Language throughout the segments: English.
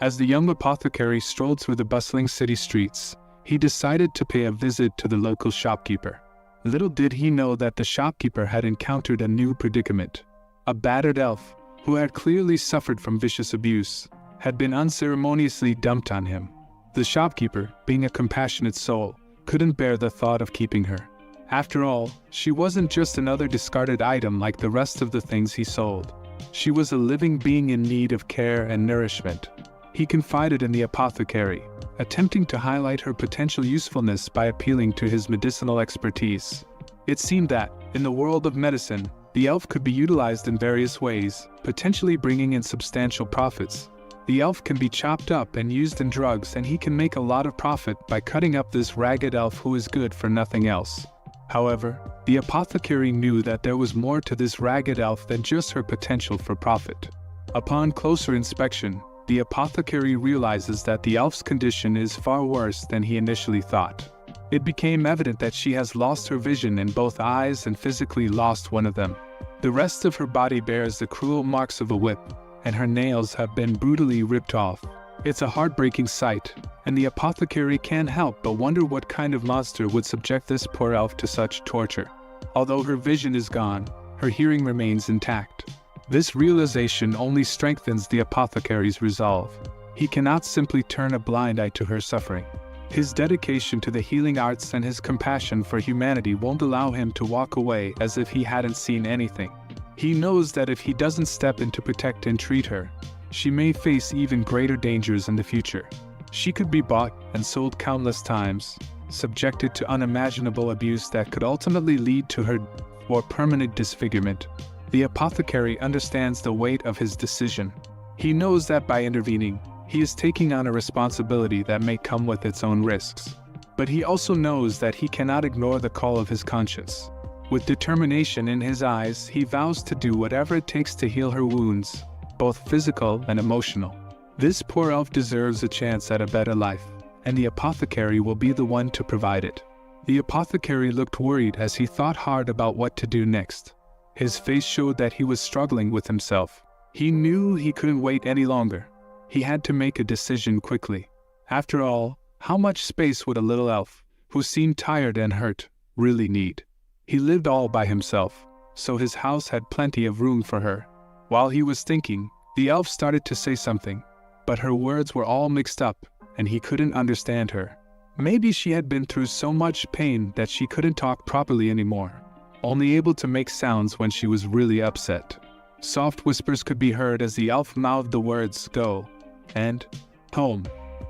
As the young apothecary strolled through the bustling city streets, he decided to pay a visit to the local shopkeeper. Little did he know that the shopkeeper had encountered a new predicament. A battered elf, who had clearly suffered from vicious abuse, had been unceremoniously dumped on him. The shopkeeper, being a compassionate soul, couldn't bear the thought of keeping her. After all, she wasn't just another discarded item like the rest of the things he sold. She was a living being in need of care and nourishment. He confided in the apothecary, attempting to highlight her potential usefulness by appealing to his medicinal expertise. It seemed that, in the world of medicine, the elf could be utilized in various ways, potentially bringing in substantial profits. The elf can be chopped up and used in drugs, and he can make a lot of profit by cutting up this ragged elf who is good for nothing else. However, the apothecary knew that there was more to this ragged elf than just her potential for profit. Upon closer inspection, the apothecary realizes that the elf's condition is far worse than he initially thought. It became evident that she has lost her vision in both eyes and physically lost one of them. The rest of her body bears the cruel marks of a whip, and her nails have been brutally ripped off. It's a heartbreaking sight, and the apothecary can't help but wonder what kind of monster would subject this poor elf to such torture. Although her vision is gone, her hearing remains intact. This realization only strengthens the apothecary's resolve. He cannot simply turn a blind eye to her suffering. His dedication to the healing arts and his compassion for humanity won't allow him to walk away as if he hadn't seen anything. He knows that if he doesn't step in to protect and treat her, she may face even greater dangers in the future. She could be bought and sold countless times, subjected to unimaginable abuse that could ultimately lead to her or permanent disfigurement. The apothecary understands the weight of his decision. He knows that by intervening, he is taking on a responsibility that may come with its own risks. But he also knows that he cannot ignore the call of his conscience. With determination in his eyes, he vows to do whatever it takes to heal her wounds, both physical and emotional. This poor elf deserves a chance at a better life, and the apothecary will be the one to provide it. The apothecary looked worried as he thought hard about what to do next. His face showed that he was struggling with himself. He knew he couldn't wait any longer. He had to make a decision quickly. After all, how much space would a little elf, who seemed tired and hurt, really need? He lived all by himself, so his house had plenty of room for her. While he was thinking, the elf started to say something, but her words were all mixed up, and he couldn't understand her. Maybe she had been through so much pain that she couldn't talk properly anymore, only able to make sounds when she was really upset. Soft whispers could be heard as the elf mouthed the words "go" and "home."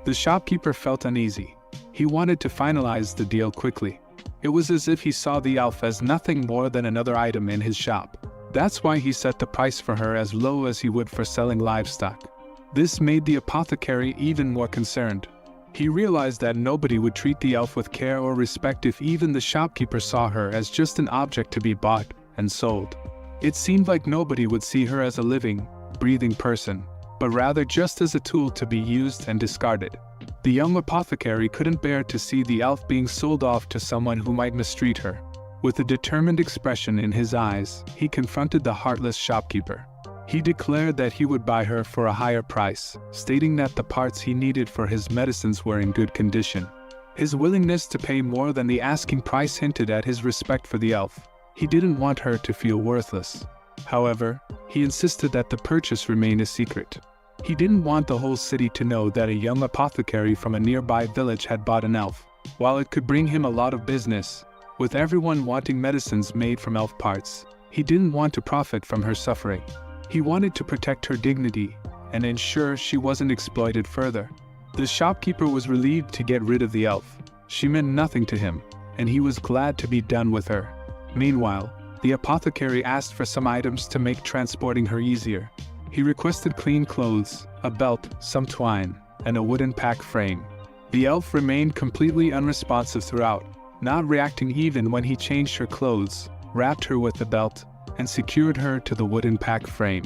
The shopkeeper felt uneasy. He wanted to finalize the deal quickly. It was as if he saw the elf as nothing more than another item in his shop. That's why he set the price for her as low as he would for selling livestock. This made the apothecary even more concerned. He realized that nobody would treat the elf with care or respect if even the shopkeeper saw her as just an object to be bought and sold. It seemed like nobody would see her as a living, breathing person, but rather just as a tool to be used and discarded. The young apothecary couldn't bear to see the elf being sold off to someone who might mistreat her. With a determined expression in his eyes, he confronted the heartless shopkeeper. He declared that he would buy her for a higher price, stating that the parts he needed for his medicines were in good condition. His willingness to pay more than the asking price hinted at his respect for the elf. He didn't want her to feel worthless. However, he insisted that the purchase remain a secret. He didn't want the whole city to know that a young apothecary from a nearby village had bought an elf. While it could bring him a lot of business, with everyone wanting medicines made from elf parts, he didn't want to profit from her suffering. He wanted to protect her dignity and ensure she wasn't exploited further. The shopkeeper was relieved to get rid of the elf. She meant nothing to him, and he was glad to be done with her. Meanwhile, the apothecary asked for some items to make transporting her easier. He requested clean clothes, a belt, some twine, and a wooden pack frame. The elf remained completely unresponsive throughout, not reacting even when he changed her clothes, wrapped her with the belt, and secured her to the wooden pack frame.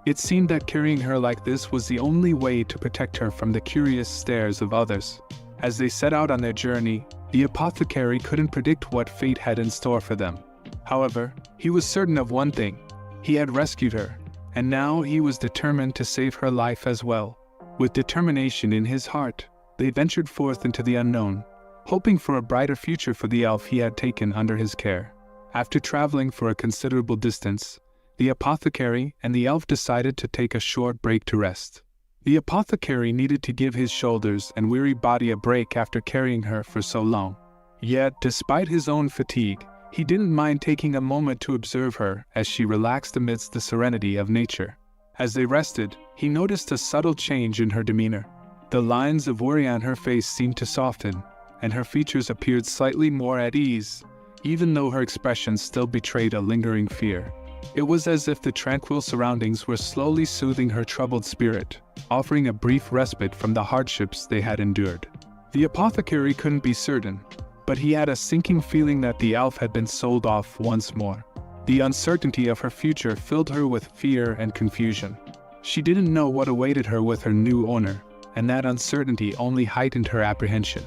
It seemed that carrying her like this was the only way to protect her from the curious stares of others. As they set out on their journey, the apothecary couldn't predict what fate had in store for them. However, he was certain of one thing: he had rescued her, and now he was determined to save her life as well. With determination in his heart, they ventured forth into the unknown, hoping for a brighter future for the elf he had taken under his care. After traveling for a considerable distance, the apothecary and the elf decided to take a short break to rest. The apothecary needed to give his shoulders and weary body a break after carrying her for so long. Yet, despite his own fatigue, he didn't mind taking a moment to observe her as she relaxed amidst the serenity of nature. As they rested, he noticed a subtle change in her demeanor. The lines of worry on her face seemed to soften, and her features appeared slightly more at ease, even though her expression still betrayed a lingering fear. It was as if the tranquil surroundings were slowly soothing her troubled spirit, offering a brief respite from the hardships they had endured. The apothecary couldn't be certain, but he had a sinking feeling that the elf had been sold off once more. The uncertainty of her future filled her with fear and confusion. She didn't know what awaited her with her new owner, and that uncertainty only heightened her apprehension.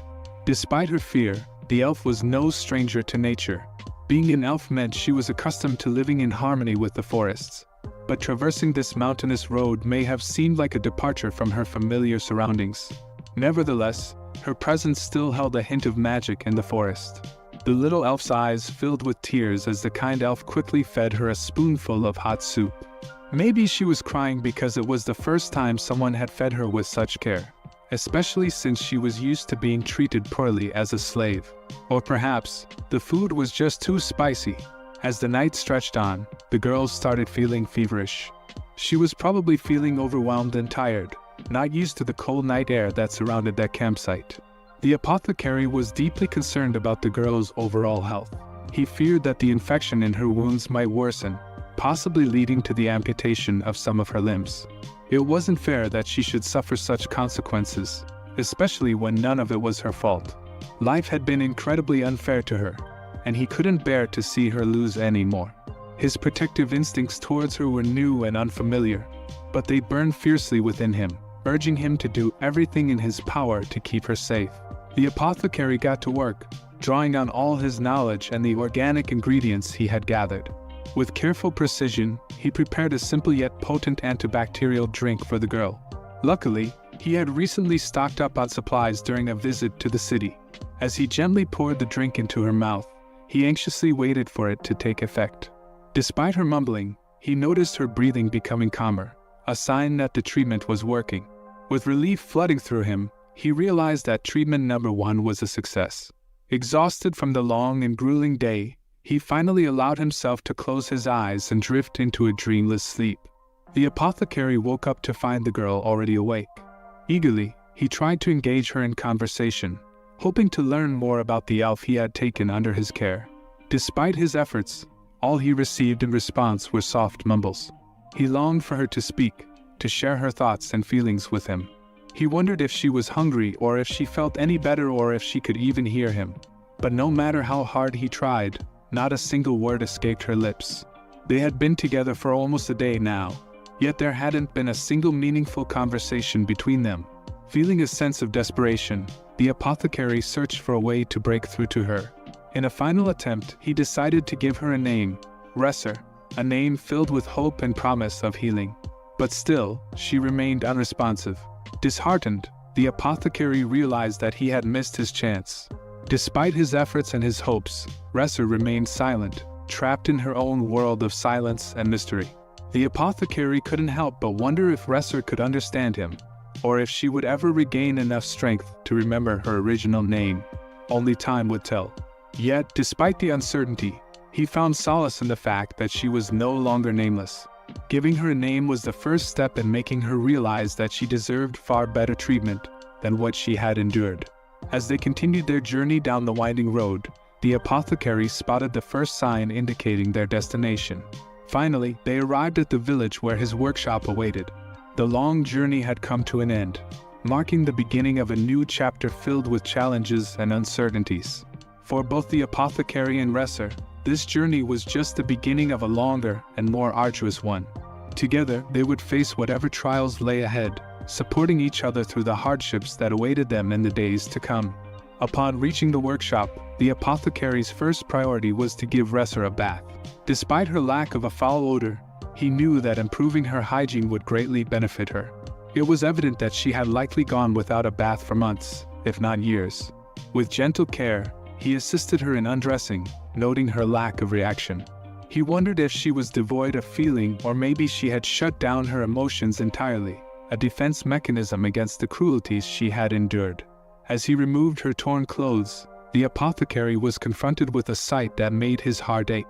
Despite her fear, the elf was no stranger to nature. Being an elf meant she was accustomed to living in harmony with the forests. But traversing this mountainous road may have seemed like a departure from her familiar surroundings. Nevertheless, her presence still held a hint of magic in the forest. The little elf's eyes filled with tears as the kind elf quickly fed her a spoonful of hot soup. Maybe she was crying because it was the first time someone had fed her with such care, especially since she was used to being treated poorly as a slave. Or perhaps, the food was just too spicy. As the night stretched on, the girl started feeling feverish. She was probably feeling overwhelmed and tired, not used to the cold night air that surrounded that campsite. The apothecary was deeply concerned about the girl's overall health. He feared that the infection in her wounds might worsen, possibly leading to the amputation of some of her limbs. It wasn't fair that she should suffer such consequences, especially when none of it was her fault. Life had been incredibly unfair to her, and he couldn't bear to see her lose any more. His protective instincts towards her were new and unfamiliar, but they burned fiercely within him, urging him to do everything in his power to keep her safe. The apothecary got to work, drawing on all his knowledge and the organic ingredients he had gathered. With careful precision, he prepared a simple yet potent antibacterial drink for the girl. Luckily, he had recently stocked up on supplies during a visit to the city. As he gently poured the drink into her mouth, he anxiously waited for it to take effect. Despite her mumbling, he noticed her breathing becoming calmer, a sign that the treatment was working. With relief flooding through him, he realized that treatment number 1 was a success. Exhausted from the long and grueling day, he finally allowed himself to close his eyes and drift into a dreamless sleep. The apothecary woke up to find the girl already awake. Eagerly, he tried to engage her in conversation, hoping to learn more about the elf he had taken under his care. Despite his efforts, all he received in response were soft mumbles. He longed for her to speak, to share her thoughts and feelings with him. He wondered if she was hungry or if she felt any better or if she could even hear him. But no matter how hard he tried, not a single word escaped her lips. They had been together for almost a day now, yet there hadn't been a single meaningful conversation between them. Feeling a sense of desperation, the apothecary searched for a way to break through to her. In a final attempt, he decided to give her a name, Reszurre, a name filled with hope and promise of healing. But still, she remained unresponsive. Disheartened, the apothecary realized that he had missed his chance. Despite his efforts and his hopes, Reszurre remained silent, trapped in her own world of silence and mystery. The apothecary couldn't help but wonder if Reszurre could understand him, or if she would ever regain enough strength to remember her original name. Only time would tell. Yet, despite the uncertainty, he found solace in the fact that she was no longer nameless. Giving her a name was the first step in making her realize that she deserved far better treatment than what she had endured. As they continued their journey down the winding road, the apothecary spotted the first sign indicating their destination. Finally, they arrived at the village where his workshop awaited. The long journey had come to an end, marking the beginning of a new chapter filled with challenges and uncertainties. For both the apothecary and Reszurre, this journey was just the beginning of a longer and more arduous one. Together, they would face whatever trials lay ahead, supporting each other through the hardships that awaited them in the days to come. Upon reaching the workshop, the apothecary's first priority was to give Reszurre a bath. Despite her lack of a foul odor, he knew that improving her hygiene would greatly benefit her. It was evident that she had likely gone without a bath for months, if not years. With gentle care, he assisted her in undressing, noting her lack of reaction. He wondered if she was devoid of feeling or maybe she had shut down her emotions entirely, a defense mechanism against the cruelties she had endured. As he removed her torn clothes, the apothecary was confronted with a sight that made his heart ache.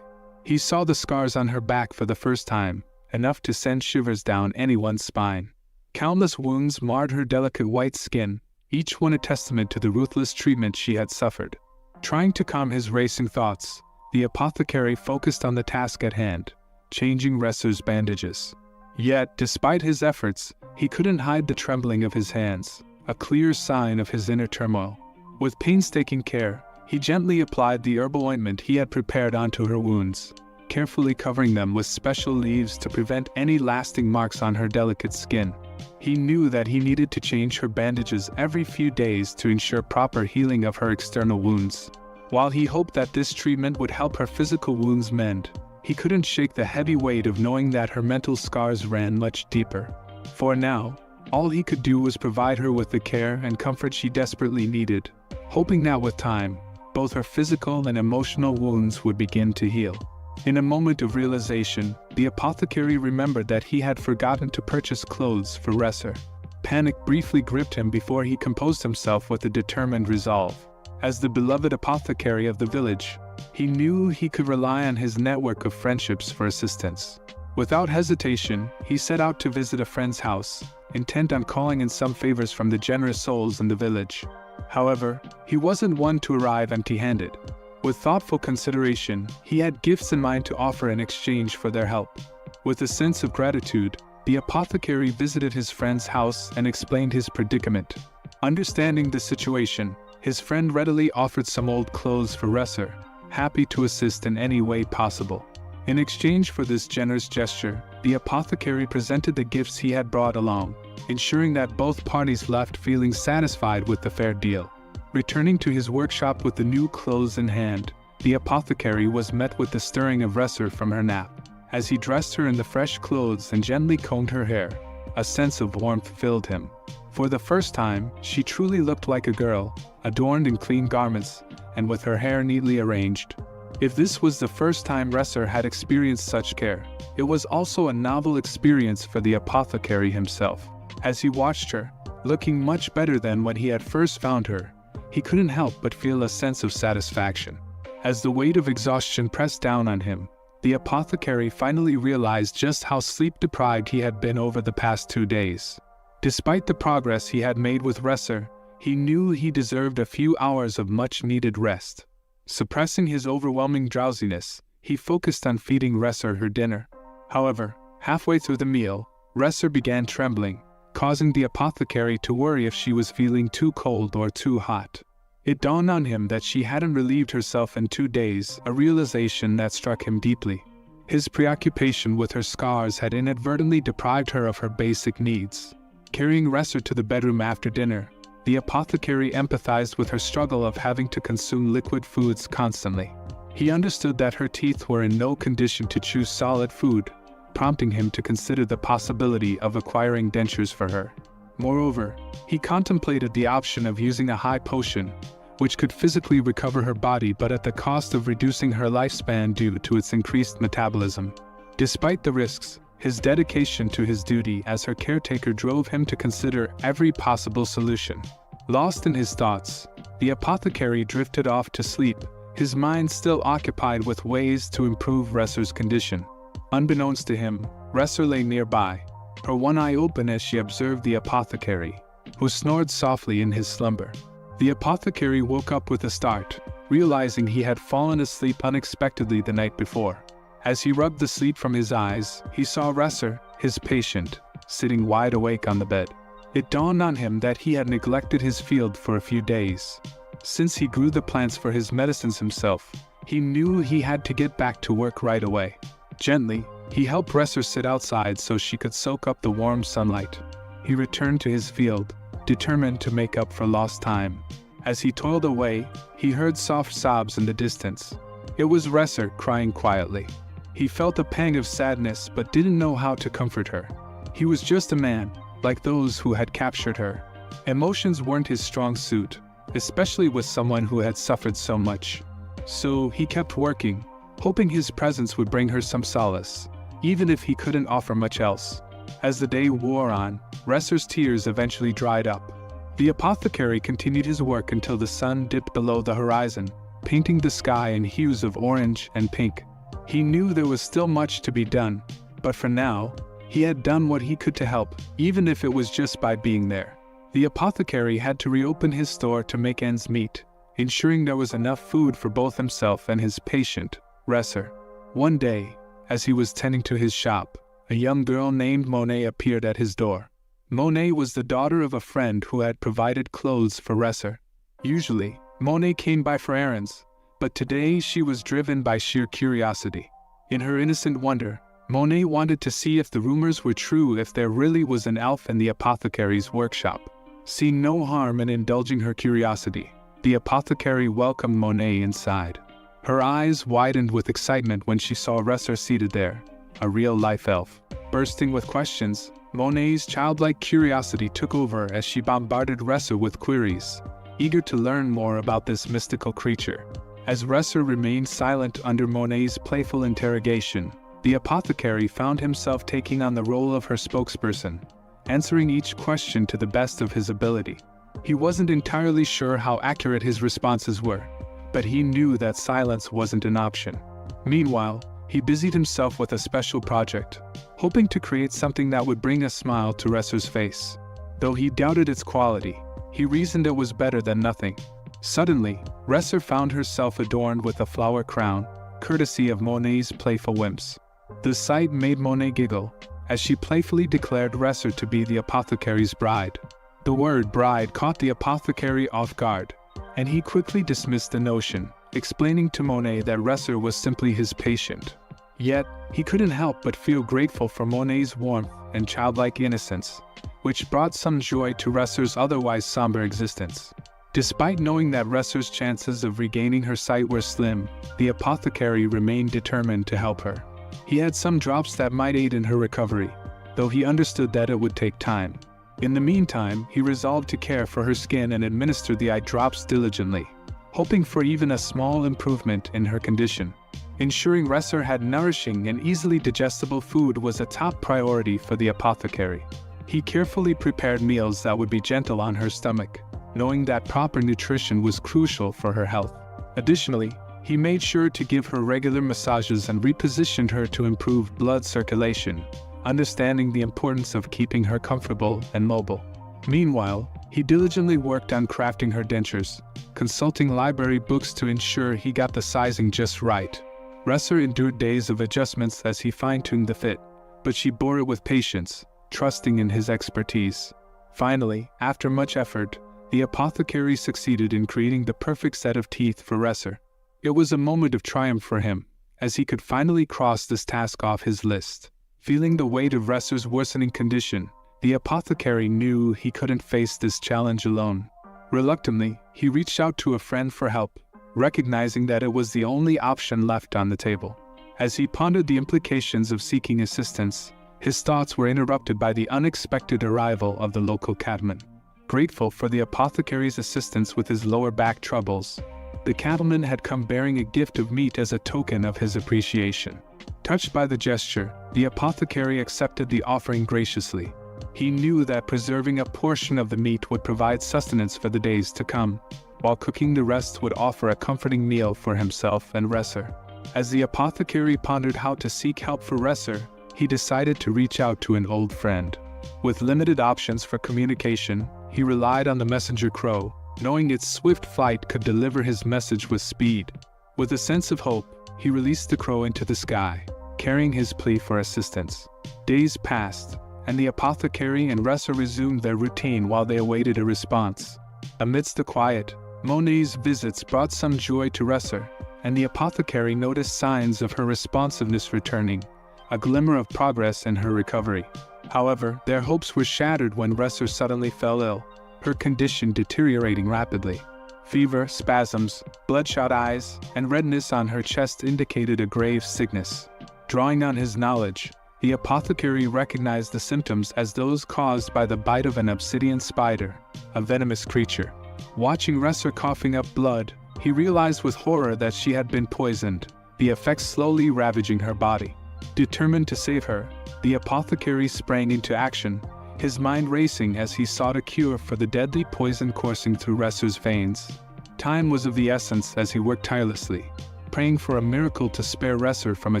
He saw the scars on her back for the first time, enough to send shivers down anyone's spine. Countless wounds marred her delicate white skin, each one a testament to the ruthless treatment she had suffered. Trying to calm his racing thoughts, the apothecary focused on the task at hand, changing Reszurre's bandages. Yet, despite his efforts, he couldn't hide the trembling of his hands, a clear sign of his inner turmoil. With painstaking care, he gently applied the herbal ointment he had prepared onto her wounds, carefully covering them with special leaves to prevent any lasting marks on her delicate skin. He knew that he needed to change her bandages every few days to ensure proper healing of her external wounds. While he hoped that this treatment would help her physical wounds mend, he couldn't shake the heavy weight of knowing that her mental scars ran much deeper. For now, all he could do was provide her with the care and comfort she desperately needed, hoping that with time, both her physical and emotional wounds would begin to heal. In a moment of realization, the apothecary remembered that he had forgotten to purchase clothes for Reszurre. Panic briefly gripped him before he composed himself with a determined resolve. As the beloved apothecary of the village, he knew he could rely on his network of friendships for assistance. Without hesitation, he set out to visit a friend's house, intent on calling in some favors from the generous souls in the village. However, he wasn't one to arrive empty-handed. With thoughtful consideration, he had gifts in mind to offer in exchange for their help. With a sense of gratitude, the apothecary visited his friend's house and explained his predicament. Understanding the situation, his friend readily offered some old clothes for Reszurre, happy to assist in any way possible. In exchange for this generous gesture, the apothecary presented the gifts he had brought along, ensuring that both parties left feeling satisfied with the fair deal. Returning to his workshop with the new clothes in hand, the apothecary was met with the stirring of Reszurre from her nap. As he dressed her in the fresh clothes and gently combed her hair, a sense of warmth filled him. For the first time, she truly looked like a girl, adorned in clean garments, and with her hair neatly arranged. If this was the first time Reszurre had experienced such care, it was also a novel experience for the apothecary himself. As he watched her, looking much better than when he had first found her, he couldn't help but feel a sense of satisfaction. As the weight of exhaustion pressed down on him, the apothecary finally realized just how sleep-deprived he had been over the past 2 days. Despite the progress he had made with Reszurre, he knew he deserved a few hours of much-needed rest. Suppressing his overwhelming drowsiness, he focused on feeding Reszurre her dinner. However, halfway through the meal, Reszurre began trembling, causing the apothecary to worry if she was feeling too cold or too hot. It dawned on him that she hadn't relieved herself in 2 days, a realization that struck him deeply. His preoccupation with her scars had inadvertently deprived her of her basic needs. Carrying Reszurre to the bedroom after dinner, the apothecary empathized with her struggle of having to consume liquid foods constantly. He understood that her teeth were in no condition to chew solid food, prompting him to consider the possibility of acquiring dentures for her. Moreover, he contemplated the option of using a high potion, which could physically recover her body but at the cost of reducing her lifespan due to its increased metabolism. Despite the risks, his dedication to his duty as her caretaker drove him to consider every possible solution. Lost in his thoughts, the apothecary drifted off to sleep, his mind still occupied with ways to improve Reszurre's condition. Unbeknownst to him, Reszurre lay nearby, her one eye open as she observed the apothecary, who snored softly in his slumber. The apothecary woke up with a start, realizing he had fallen asleep unexpectedly the night before. As he rubbed the sleep from his eyes, he saw Reszurre, his patient, sitting wide awake on the bed. It dawned on him that he had neglected his field for a few days. Since he grew the plants for his medicines himself, he knew he had to get back to work right away. Gently, he helped Reszurre sit outside so she could soak up the warm sunlight. He returned to his field, determined to make up for lost time. As he toiled away, he heard soft sobs in the distance. It was Reszurre crying quietly. He felt a pang of sadness but didn't know how to comfort her. He was just a man, like those who had captured her. Emotions weren't his strong suit, especially with someone who had suffered so much. So he kept working, hoping his presence would bring her some solace, even if he couldn't offer much else. As the day wore on, Reszurre's tears eventually dried up. The apothecary continued his work until the sun dipped below the horizon, painting the sky in hues of orange and pink. He knew there was still much to be done, but for now, he had done what he could to help, even if it was just by being there. The apothecary had to reopen his store to make ends meet, ensuring there was enough food for both himself and his patient, Reszurre. One day, as he was tending to his shop, a young girl named Monet appeared at his door. Monet was the daughter of a friend who had provided clothes for Reszurre. Usually, Monet came by for errands, but today she was driven by sheer curiosity. In her innocent wonder, Monet wanted to see if the rumors were true, if there really was an elf in the apothecary's workshop. Seeing no harm in indulging her curiosity, the apothecary welcomed Monet inside. Her eyes widened with excitement when she saw Reszurre seated there, a real-life elf. Bursting with questions, Monet's childlike curiosity took over as she bombarded Reszurre with queries, eager to learn more about this mystical creature. As Reszurre remained silent under Monet's playful interrogation, the apothecary found himself taking on the role of her spokesperson, answering each question to the best of his ability. He wasn't entirely sure how accurate his responses were, but he knew that silence wasn't an option. Meanwhile, he busied himself with a special project, hoping to create something that would bring a smile to Reszurre's face. Though he doubted its quality, he reasoned it was better than nothing. Suddenly, Reszurre found herself adorned with a flower crown, courtesy of Monet's playful whims. The sight made Monet giggle, as she playfully declared Reszurre to be the apothecary's bride. The word bride caught the apothecary off guard, and he quickly dismissed the notion, explaining to Monet that Reszurre was simply his patient. Yet, he couldn't help but feel grateful for Monet's warmth and childlike innocence, which brought some joy to Reszurre's otherwise somber existence. Despite knowing that Reszurre's chances of regaining her sight were slim, the apothecary remained determined to help her. He had some drops that might aid in her recovery, though he understood that it would take time. In the meantime, he resolved to care for her skin and administer the eye drops diligently, hoping for even a small improvement in her condition. Ensuring Reszurre had nourishing and easily digestible food was a top priority for the apothecary. He carefully prepared meals that would be gentle on her stomach, knowing that proper nutrition was crucial for her health. Additionally, he made sure to give her regular massages and repositioned her to improve blood circulation, understanding the importance of keeping her comfortable and mobile. Meanwhile, he diligently worked on crafting her dentures, consulting library books to ensure he got the sizing just right. Reszurre endured days of adjustments as he fine-tuned the fit, but she bore it with patience, trusting in his expertise. Finally, after much effort, the apothecary succeeded in creating the perfect set of teeth for Reszurre. It was a moment of triumph for him, as he could finally cross this task off his list. Feeling the weight of Reszurre's worsening condition, the apothecary knew he couldn't face this challenge alone. Reluctantly, he reached out to a friend for help, recognizing that it was the only option left on the table. As he pondered the implications of seeking assistance, his thoughts were interrupted by the unexpected arrival of the local cattleman. Grateful for the apothecary's assistance with his lower back troubles, the cattleman had come bearing a gift of meat as a token of his appreciation. Touched by the gesture, the apothecary accepted the offering graciously. He knew that preserving a portion of the meat would provide sustenance for the days to come, while cooking the rest would offer a comforting meal for himself and Reszurre. As the apothecary pondered how to seek help for Reszurre, he decided to reach out to an old friend. With limited options for communication, he relied on the messenger crow, knowing its swift flight could deliver his message with speed. With a sense of hope, he released the crow into the sky, carrying his plea for assistance. Days passed, and the apothecary and Reszurre resumed their routine while they awaited a response. Amidst the quiet, Monet's visits brought some joy to Reszurre, and the apothecary noticed signs of her responsiveness returning, a glimmer of progress in her recovery. However, their hopes were shattered when Reszurre suddenly fell ill, her condition deteriorating rapidly. Fever, spasms, bloodshot eyes, and redness on her chest indicated a grave sickness. Drawing on his knowledge, The apothecary recognized the symptoms as those caused by the bite of an obsidian spider, a venomous creature. Watching Reszurre coughing up blood, he realized with horror that she had been poisoned, the effects slowly ravaging her body. Determined to save her, the apothecary sprang into action, his mind racing as he sought a cure for the deadly poison coursing through Reszurre's veins. Time was of the essence as he worked tirelessly, praying for a miracle to spare Reszurre from a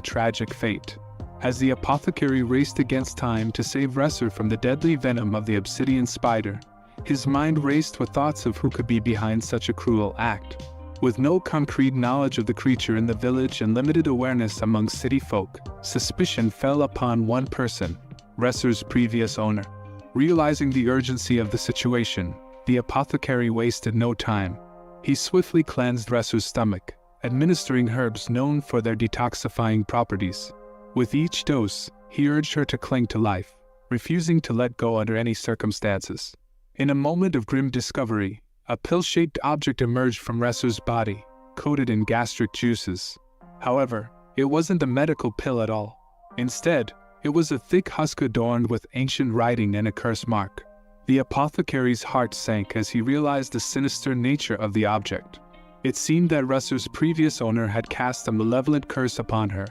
tragic fate. As the apothecary raced against time to save Reszurre from the deadly venom of the obsidian spider, his mind raced with thoughts of who could be behind such a cruel act. With no concrete knowledge of the creature in the village and limited awareness among city folk, suspicion fell upon one person, Reszurre's previous owner. Realizing the urgency of the situation, the apothecary wasted no time. He swiftly cleansed Reszurre's stomach, administering herbs known for their detoxifying properties. With each dose, he urged her to cling to life, refusing to let go under any circumstances. In a moment of grim discovery, a pill-shaped object emerged from Reszurre's body, coated in gastric juices. However, it wasn't a medical pill at all. Instead, it was a thick husk adorned with ancient writing and a curse mark. The apothecary's heart sank as he realized the sinister nature of the object. It seemed that Reszurre's previous owner had cast a malevolent curse upon her,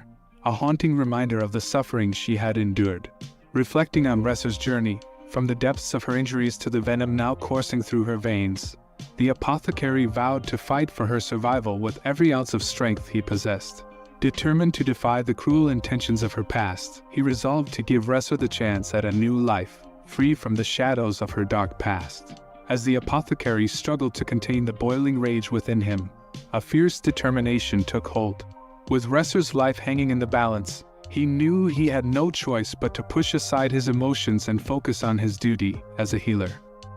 a haunting reminder of the suffering she had endured. Reflecting on Reszurre's journey, from the depths of her injuries to the venom now coursing through her veins, the apothecary vowed to fight for her survival with every ounce of strength he possessed. Determined to defy the cruel intentions of her past, he resolved to give Reszurre the chance at a new life, free from the shadows of her dark past. As the apothecary struggled to contain the boiling rage within him, a fierce determination took hold. With Reszurre's life hanging in the balance, he knew he had no choice but to push aside his emotions and focus on his duty as a healer.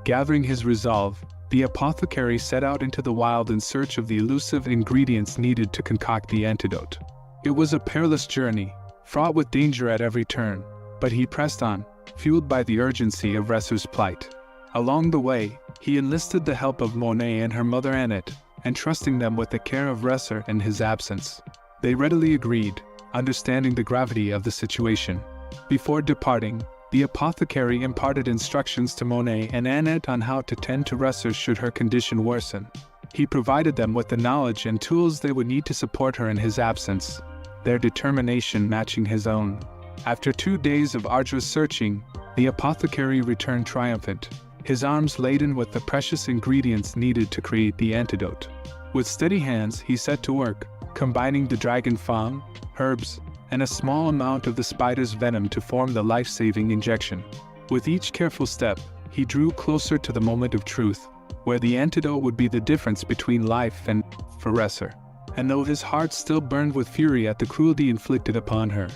Gathering his resolve, the apothecary set out into the wild in search of the elusive ingredients needed to concoct the antidote. It was a perilous journey, fraught with danger at every turn, but he pressed on, fueled by the urgency of Reszurre's plight. Along the way, he enlisted the help of Monet and her mother Annette, entrusting them with the care of Reszurre in his absence. They readily agreed, understanding the gravity of the situation. Before departing, the apothecary imparted instructions to Monet and Annette on how to tend to Reszurre should her condition worsen. He provided them with the knowledge and tools they would need to support her in his absence, their determination matching his own. After 2 days of arduous searching, the apothecary returned triumphant, his arms laden with the precious ingredients needed to create the antidote. With steady hands, he set to work, combining the dragon fang, herbs, and a small amount of the spider's venom to form the life-saving injection. With each careful step, he drew closer to the moment of truth, where the antidote would be the difference between life and for Reszurre. And though his heart still burned with fury at the cruelty inflicted upon her,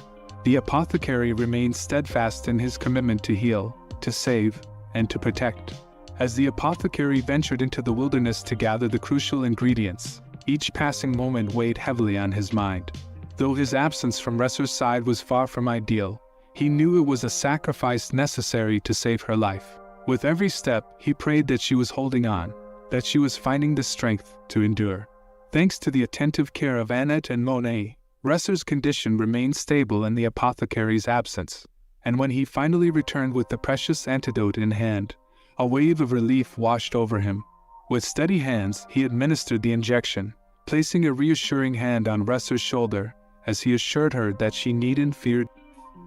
the apothecary remained steadfast in his commitment to heal, to save, and to protect. As the apothecary ventured into the wilderness to gather the crucial ingredients, each passing moment weighed heavily on his mind. Though his absence from Reszurre's side was far from ideal, he knew it was a sacrifice necessary to save her life. With every step, he prayed that she was holding on, that she was finding the strength to endure. Thanks to the attentive care of Annette and Monet, Reszurre's condition remained stable in the apothecary's absence, and when he finally returned with the precious antidote in hand, a wave of relief washed over him. With steady hands, he administered the injection, placing a reassuring hand on Reszurre's shoulder as he assured her that she needn't fear,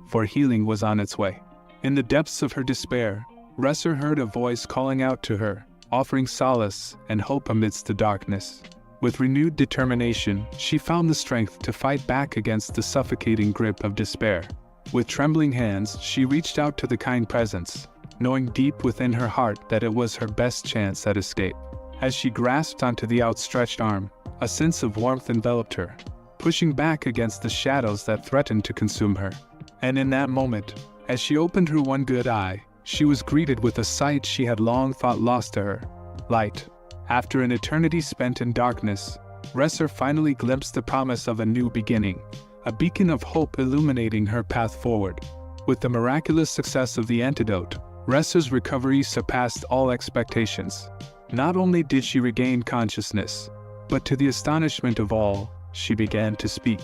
for healing was on its way. In the depths of her despair, Reszurre heard a voice calling out to her, offering solace and hope amidst the darkness. With renewed determination, she found the strength to fight back against the suffocating grip of despair. With trembling hands, she reached out to the kind presence, knowing deep within her heart that it was her best chance at escape. As she grasped onto the outstretched arm, a sense of warmth enveloped her, pushing back against the shadows that threatened to consume her. And in that moment, as she opened her one good eye, she was greeted with a sight she had long thought lost to her: light. After an eternity spent in darkness, Reszurre finally glimpsed the promise of a new beginning, a beacon of hope illuminating her path forward. With the miraculous success of the antidote, Reszurre's recovery surpassed all expectations. Not only did she regain consciousness, but to the astonishment of all, she began to speak.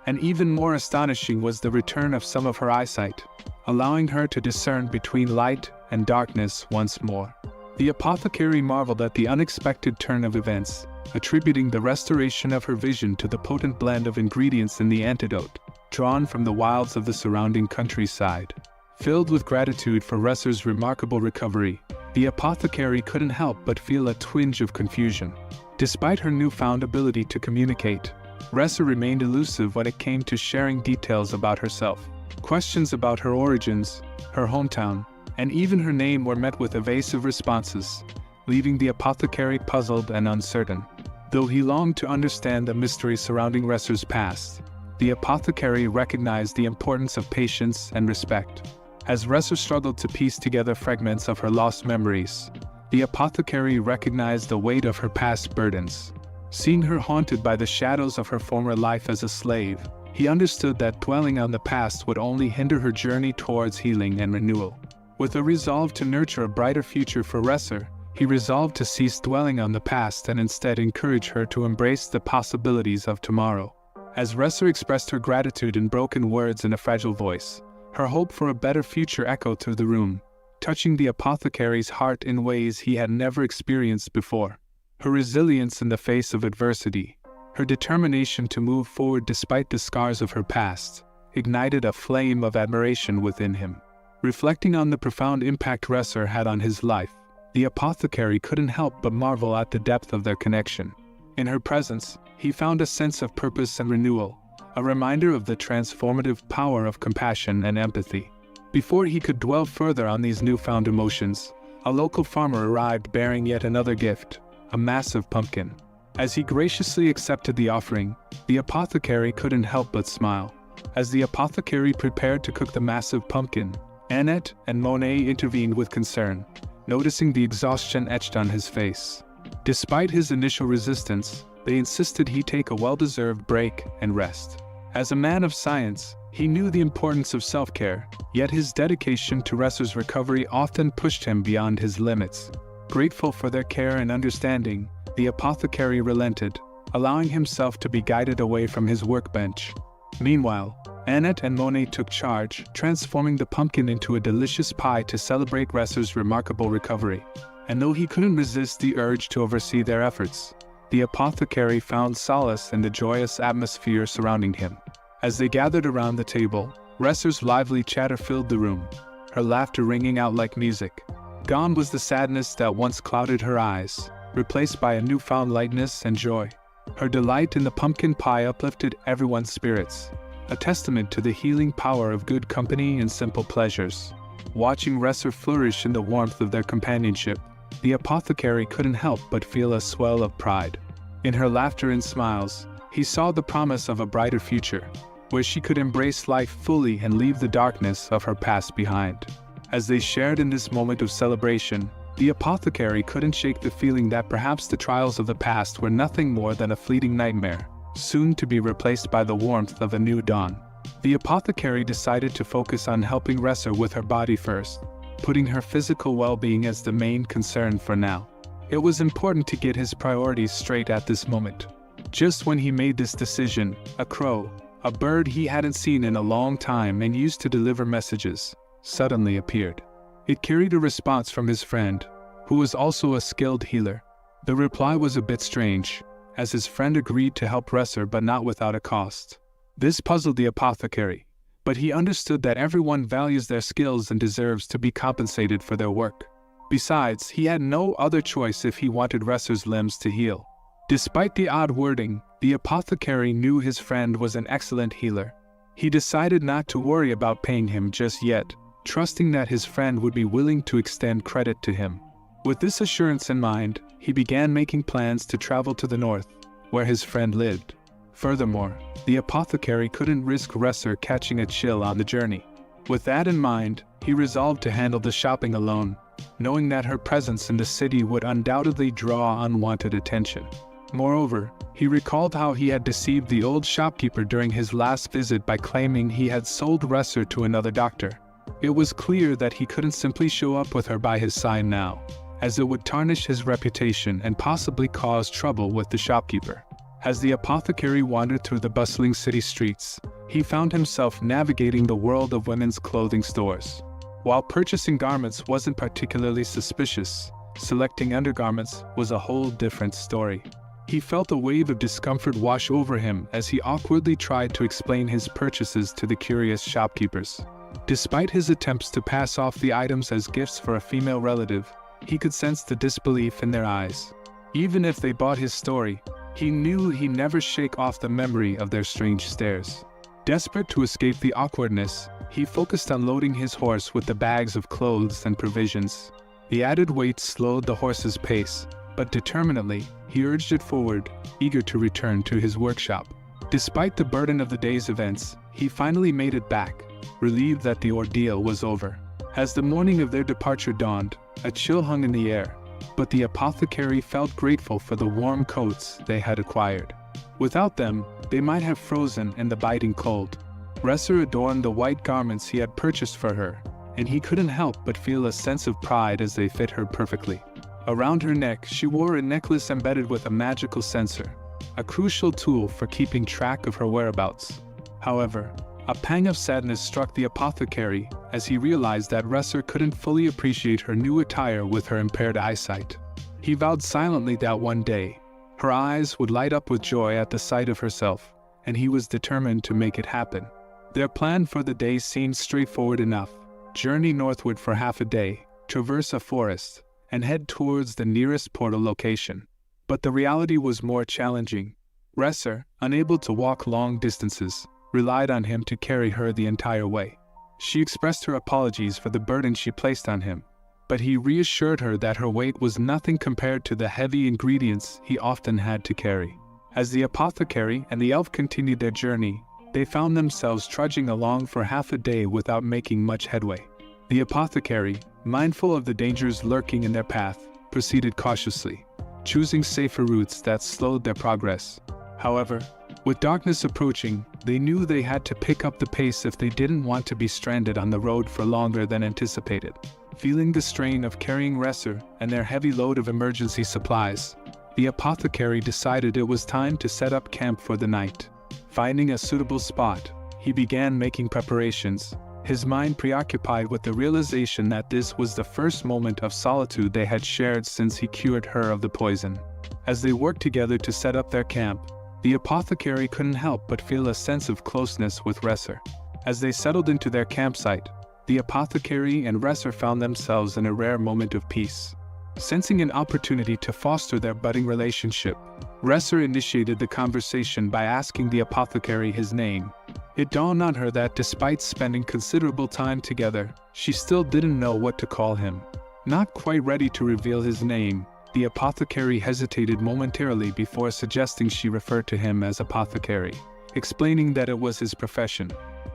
And even more astonishing was the return of some of her eyesight, allowing her to discern between light and darkness once more. The apothecary marveled at the unexpected turn of events, attributing the restoration of her vision to the potent blend of ingredients in the antidote, drawn from the wilds of the surrounding countryside. Filled with gratitude for Reszurre's remarkable recovery, the apothecary couldn't help but feel a twinge of confusion. Despite her newfound ability to communicate, Reszurre remained elusive when it came to sharing details about herself. Questions about her origins, her hometown, and even her name were met with evasive responses, leaving the apothecary puzzled and uncertain. Though he longed to understand the mystery surrounding Reszurre's past, the apothecary recognized the importance of patience and respect. As Reszurre struggled to piece together fragments of her lost memories, the apothecary recognized the weight of her past burdens. Seeing her haunted by the shadows of her former life as a slave, he understood that dwelling on the past would only hinder her journey towards healing and renewal. With a resolve to nurture a brighter future for Reszurre, he resolved to cease dwelling on the past and instead encourage her to embrace the possibilities of tomorrow. As Reszurre expressed her gratitude in broken words and a fragile voice, her hope for a better future echoed through the room, touching the apothecary's heart in ways he had never experienced before. Her resilience in the face of adversity, her determination to move forward despite the scars of her past, ignited a flame of admiration within him. Reflecting on the profound impact Reszurre had on his life, the apothecary couldn't help but marvel at the depth of their connection. In her presence, he found a sense of purpose and renewal, a reminder of the transformative power of compassion and empathy. Before he could dwell further on these newfound emotions, a local farmer arrived bearing yet another gift, a massive pumpkin. As he graciously accepted the offering, the apothecary couldn't help but smile. As the apothecary prepared to cook the massive pumpkin, Annette and Monet intervened with concern, noticing the exhaustion etched on his face. Despite his initial resistance, they insisted he take a well-deserved break and rest. As a man of science, he knew the importance of self-care, yet his dedication to Reszurre's recovery often pushed him beyond his limits. Grateful for their care and understanding, the apothecary relented, allowing himself to be guided away from his workbench. Meanwhile, Annette and Monet took charge, transforming the pumpkin into a delicious pie to celebrate Reszurre's remarkable recovery. And though he couldn't resist the urge to oversee their efforts, the apothecary found solace in the joyous atmosphere surrounding him. As they gathered around the table, Reszurre's lively chatter filled the room, her laughter ringing out like music. Gone was the sadness that once clouded her eyes, replaced by a newfound lightness and joy. Her delight in the pumpkin pie uplifted everyone's spirits, a testament to the healing power of good company and simple pleasures. Watching Reszurre flourish in the warmth of their companionship, the apothecary couldn't help but feel a swell of pride. In her laughter and smiles, he saw the promise of a brighter future, where she could embrace life fully and leave the darkness of her past behind. As they shared in this moment of celebration, the apothecary couldn't shake the feeling that perhaps the trials of the past were nothing more than a fleeting nightmare, soon to be replaced by the warmth of a new dawn. The apothecary decided to focus on helping Reszurre with her body first, putting her physical well-being as the main concern for now. It was important to get his priorities straight at this moment. Just when he made this decision, a crow, a bird he hadn't seen in a long time and used to deliver messages, suddenly appeared. It carried a response from his friend, who was also a skilled healer. The reply was a bit strange, as his friend agreed to help Reszurre but not without a cost. This puzzled the apothecary, but he understood that everyone values their skills and deserves to be compensated for their work. Besides, he had no other choice if he wanted Reszurre's limbs to heal. Despite the odd wording, the apothecary knew his friend was an excellent healer. He decided not to worry about paying him just yet, trusting that his friend would be willing to extend credit to him. With this assurance in mind, he began making plans to travel to the north, where his friend lived. Furthermore, the apothecary couldn't risk Reszurre catching a chill on the journey. With that in mind, he resolved to handle the shopping alone, knowing that her presence in the city would undoubtedly draw unwanted attention. Moreover, he recalled how he had deceived the old shopkeeper during his last visit by claiming he had sold Reszurre to another doctor. It was clear that he couldn't simply show up with her by his side now, as it would tarnish his reputation and possibly cause trouble with the shopkeeper. As the apothecary wandered through the bustling city streets, he found himself navigating the world of women's clothing stores. While purchasing garments wasn't particularly suspicious, selecting undergarments was a whole different story. He felt a wave of discomfort wash over him as he awkwardly tried to explain his purchases to the curious shopkeepers. Despite his attempts to pass off the items as gifts for a female relative, he could sense the disbelief in their eyes. Even if they bought his story, he knew he'd never shake off the memory of their strange stares. Desperate to escape the awkwardness, he focused on loading his horse with the bags of clothes and provisions. The added weight slowed the horse's pace, but determinedly, he urged it forward, eager to return to his workshop. Despite the burden of the day's events, he finally made it back, relieved that the ordeal was over. As the morning of their departure dawned, a chill hung in the air, but the apothecary felt grateful for the warm coats they had acquired. Without them, they might have frozen in the biting cold. Reszurre adorned the white garments he had purchased for her, and he couldn't help but feel a sense of pride as they fit her perfectly. Around her neck, she wore a necklace embedded with a magical sensor, a crucial tool for keeping track of her whereabouts. However, a pang of sadness struck the apothecary as he realized that Reszurre couldn't fully appreciate her new attire with her impaired eyesight. He vowed silently that one day, her eyes would light up with joy at the sight of herself, and he was determined to make it happen. Their plan for the day seemed straightforward enough: journey northward for half a day, traverse a forest, and head towards the nearest portal location. But the reality was more challenging. Reszurre, unable to walk long distances, relied on him to carry her the entire way. She expressed her apologies for the burden she placed on him, but he reassured her that her weight was nothing compared to the heavy ingredients he often had to carry. As the apothecary and the elf continued their journey, they found themselves trudging along for half a day without making much headway. The apothecary, mindful of the dangers lurking in their path, proceeded cautiously, choosing safer routes that slowed their progress. However, with darkness approaching, they knew they had to pick up the pace if they didn't want to be stranded on the road for longer than anticipated. Feeling the strain of carrying Reszurre and their heavy load of emergency supplies, the apothecary decided it was time to set up camp for the night. Finding a suitable spot, he began making preparations, his mind preoccupied with the realization that this was the first moment of solitude they had shared since he cured her of the poison. As they worked together to set up their camp, the apothecary couldn't help but feel a sense of closeness with Reszurre. As they settled into their campsite, the apothecary and Reszurre found themselves in a rare moment of peace. Sensing an opportunity to foster their budding relationship, Reszurre initiated the conversation by asking the apothecary his name. It dawned on her that despite spending considerable time together, she still didn't know what to call him. Not quite ready to reveal his name, the apothecary hesitated momentarily before suggesting she refer to him as apothecary, explaining that it was his profession.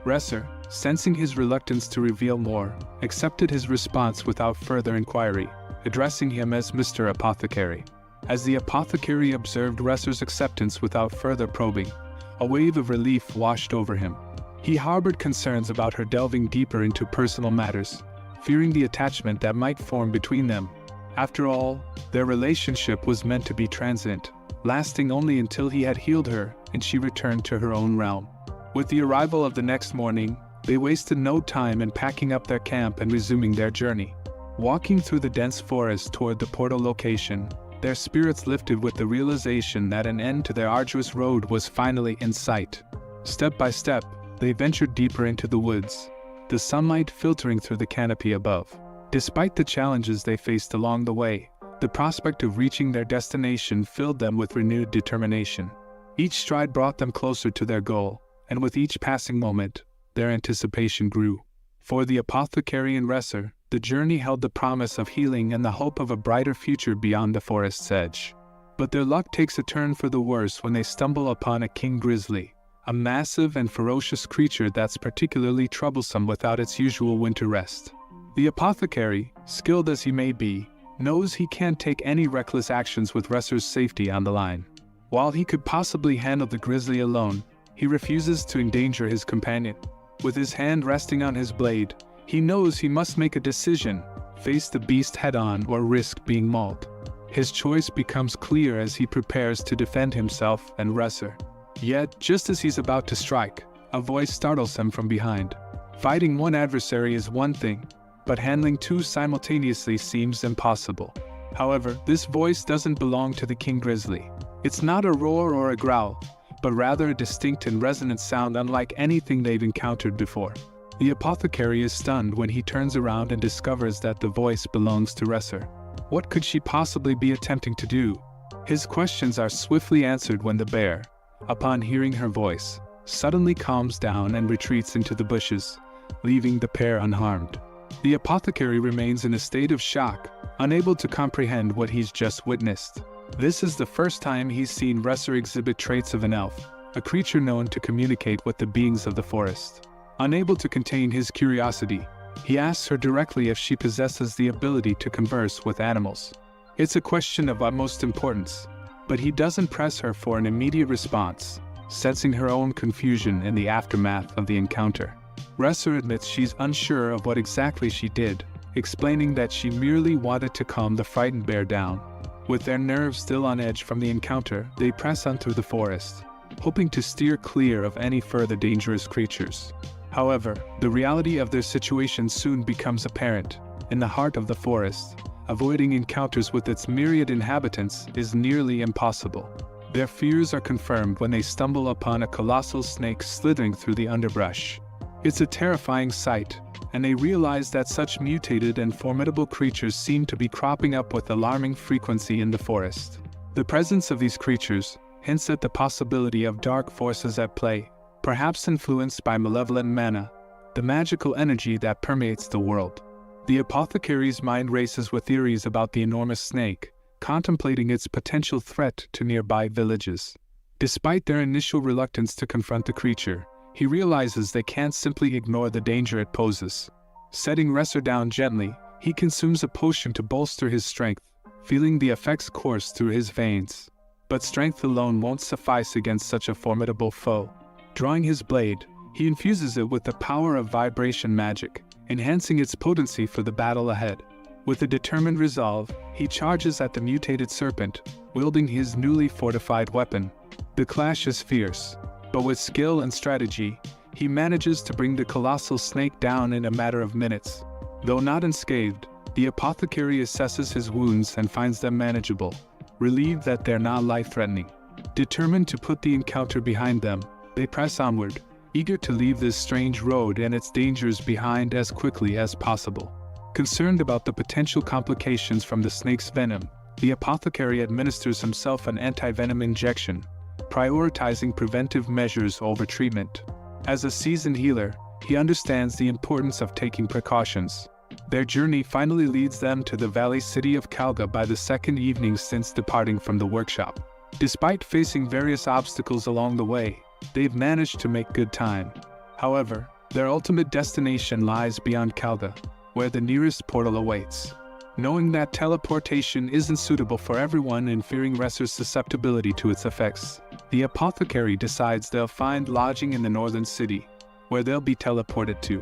Reszurre, sensing his reluctance to reveal more, accepted his response without further inquiry, addressing him as Mr. Apothecary. As the apothecary observed Reszurre's acceptance without further probing, a wave of relief washed over him. He harbored concerns about her delving deeper into personal matters, fearing the attachment that might form between them. After all, their relationship was meant to be transient, lasting only until he had healed her and she returned to her own realm. With the arrival of the next morning, they wasted no time in packing up their camp and resuming their journey. Walking through the dense forest toward the portal location, their spirits lifted with the realization that an end to their arduous road was finally in sight. Step by step, they ventured deeper into the woods, the sunlight filtering through the canopy above. Despite the challenges they faced along the way, the prospect of reaching their destination filled them with renewed determination. Each stride brought them closer to their goal, and with each passing moment, their anticipation grew. For the apothecary and Reszurre, the journey held the promise of healing and the hope of a brighter future beyond the forest's edge. But their luck takes a turn for the worse when they stumble upon a king grizzly, a massive and ferocious creature that's particularly troublesome without its usual winter rest. The apothecary, skilled as he may be, knows he can't take any reckless actions with Reszurre's safety on the line. While he could possibly handle the grizzly alone, he refuses to endanger his companion. With his hand resting on his blade, he knows he must make a decision, face the beast head-on or risk being mauled. His choice becomes clear as he prepares to defend himself and Reszurre. Yet, just as he's about to strike, a voice startles him from behind. Fighting one adversary is one thing, but handling two simultaneously seems impossible. However, this voice doesn't belong to the King Grizzly. It's not a roar or a growl, but rather a distinct and resonant sound unlike anything they've encountered before. The apothecary is stunned when he turns around and discovers that the voice belongs to Reszurre. What could she possibly be attempting to do? His questions are swiftly answered when the bear, upon hearing her voice, suddenly calms down and retreats into the bushes, leaving the pair unharmed. The apothecary remains in a state of shock, unable to comprehend what he's just witnessed. This is the first time he's seen Reszurre exhibit traits of an elf, a creature known to communicate with the beings of the forest. Unable to contain his curiosity, he asks her directly if she possesses the ability to converse with animals. It's a question of utmost importance, but he doesn't press her for an immediate response, sensing her own confusion in the aftermath of the encounter. Reszurre admits she's unsure of what exactly she did, explaining that she merely wanted to calm the frightened bear down. With their nerves still on edge from the encounter, they press on through the forest, hoping to steer clear of any further dangerous creatures. However, the reality of their situation soon becomes apparent. In the heart of the forest, avoiding encounters with its myriad inhabitants is nearly impossible. Their fears are confirmed when they stumble upon a colossal snake slithering through the underbrush. It's a terrifying sight, and they realize that such mutated and formidable creatures seem to be cropping up with alarming frequency in the forest. The presence of these creatures hints at the possibility of dark forces at play, perhaps influenced by malevolent mana, the magical energy that permeates the world. The apothecary's mind races with theories about the enormous snake, contemplating its potential threat to nearby villages. Despite their initial reluctance to confront the creature, he realizes they can't simply ignore the danger it poses. Setting Reszurre down gently, he consumes a potion to bolster his strength, feeling the effects course through his veins. But strength alone won't suffice against such a formidable foe. Drawing his blade, he infuses it with the power of vibration magic, enhancing its potency for the battle ahead. With a determined resolve, he charges at the mutated serpent, wielding his newly fortified weapon. The clash is fierce, but with skill and strategy, he manages to bring the colossal snake down in a matter of minutes. Though not unscathed, the apothecary assesses his wounds and finds them manageable, relieved that they're not life-threatening. Determined to put the encounter behind them, they press onward, eager to leave this strange road and its dangers behind as quickly as possible. Concerned about the potential complications from the snake's venom, the apothecary administers himself an anti-venom injection, prioritizing preventive measures over treatment. As a seasoned healer, he understands the importance of taking precautions. Their journey finally leads them to the valley city of Calga by the second evening since departing from the workshop. Despite facing various obstacles along the way, they've managed to make good time. However, their ultimate destination lies beyond Calga, where the nearest portal awaits. Knowing that teleportation isn't suitable for everyone and fearing Reszurre's susceptibility to its effects, the apothecary decides they'll find lodging in the northern city, where they'll be teleported to.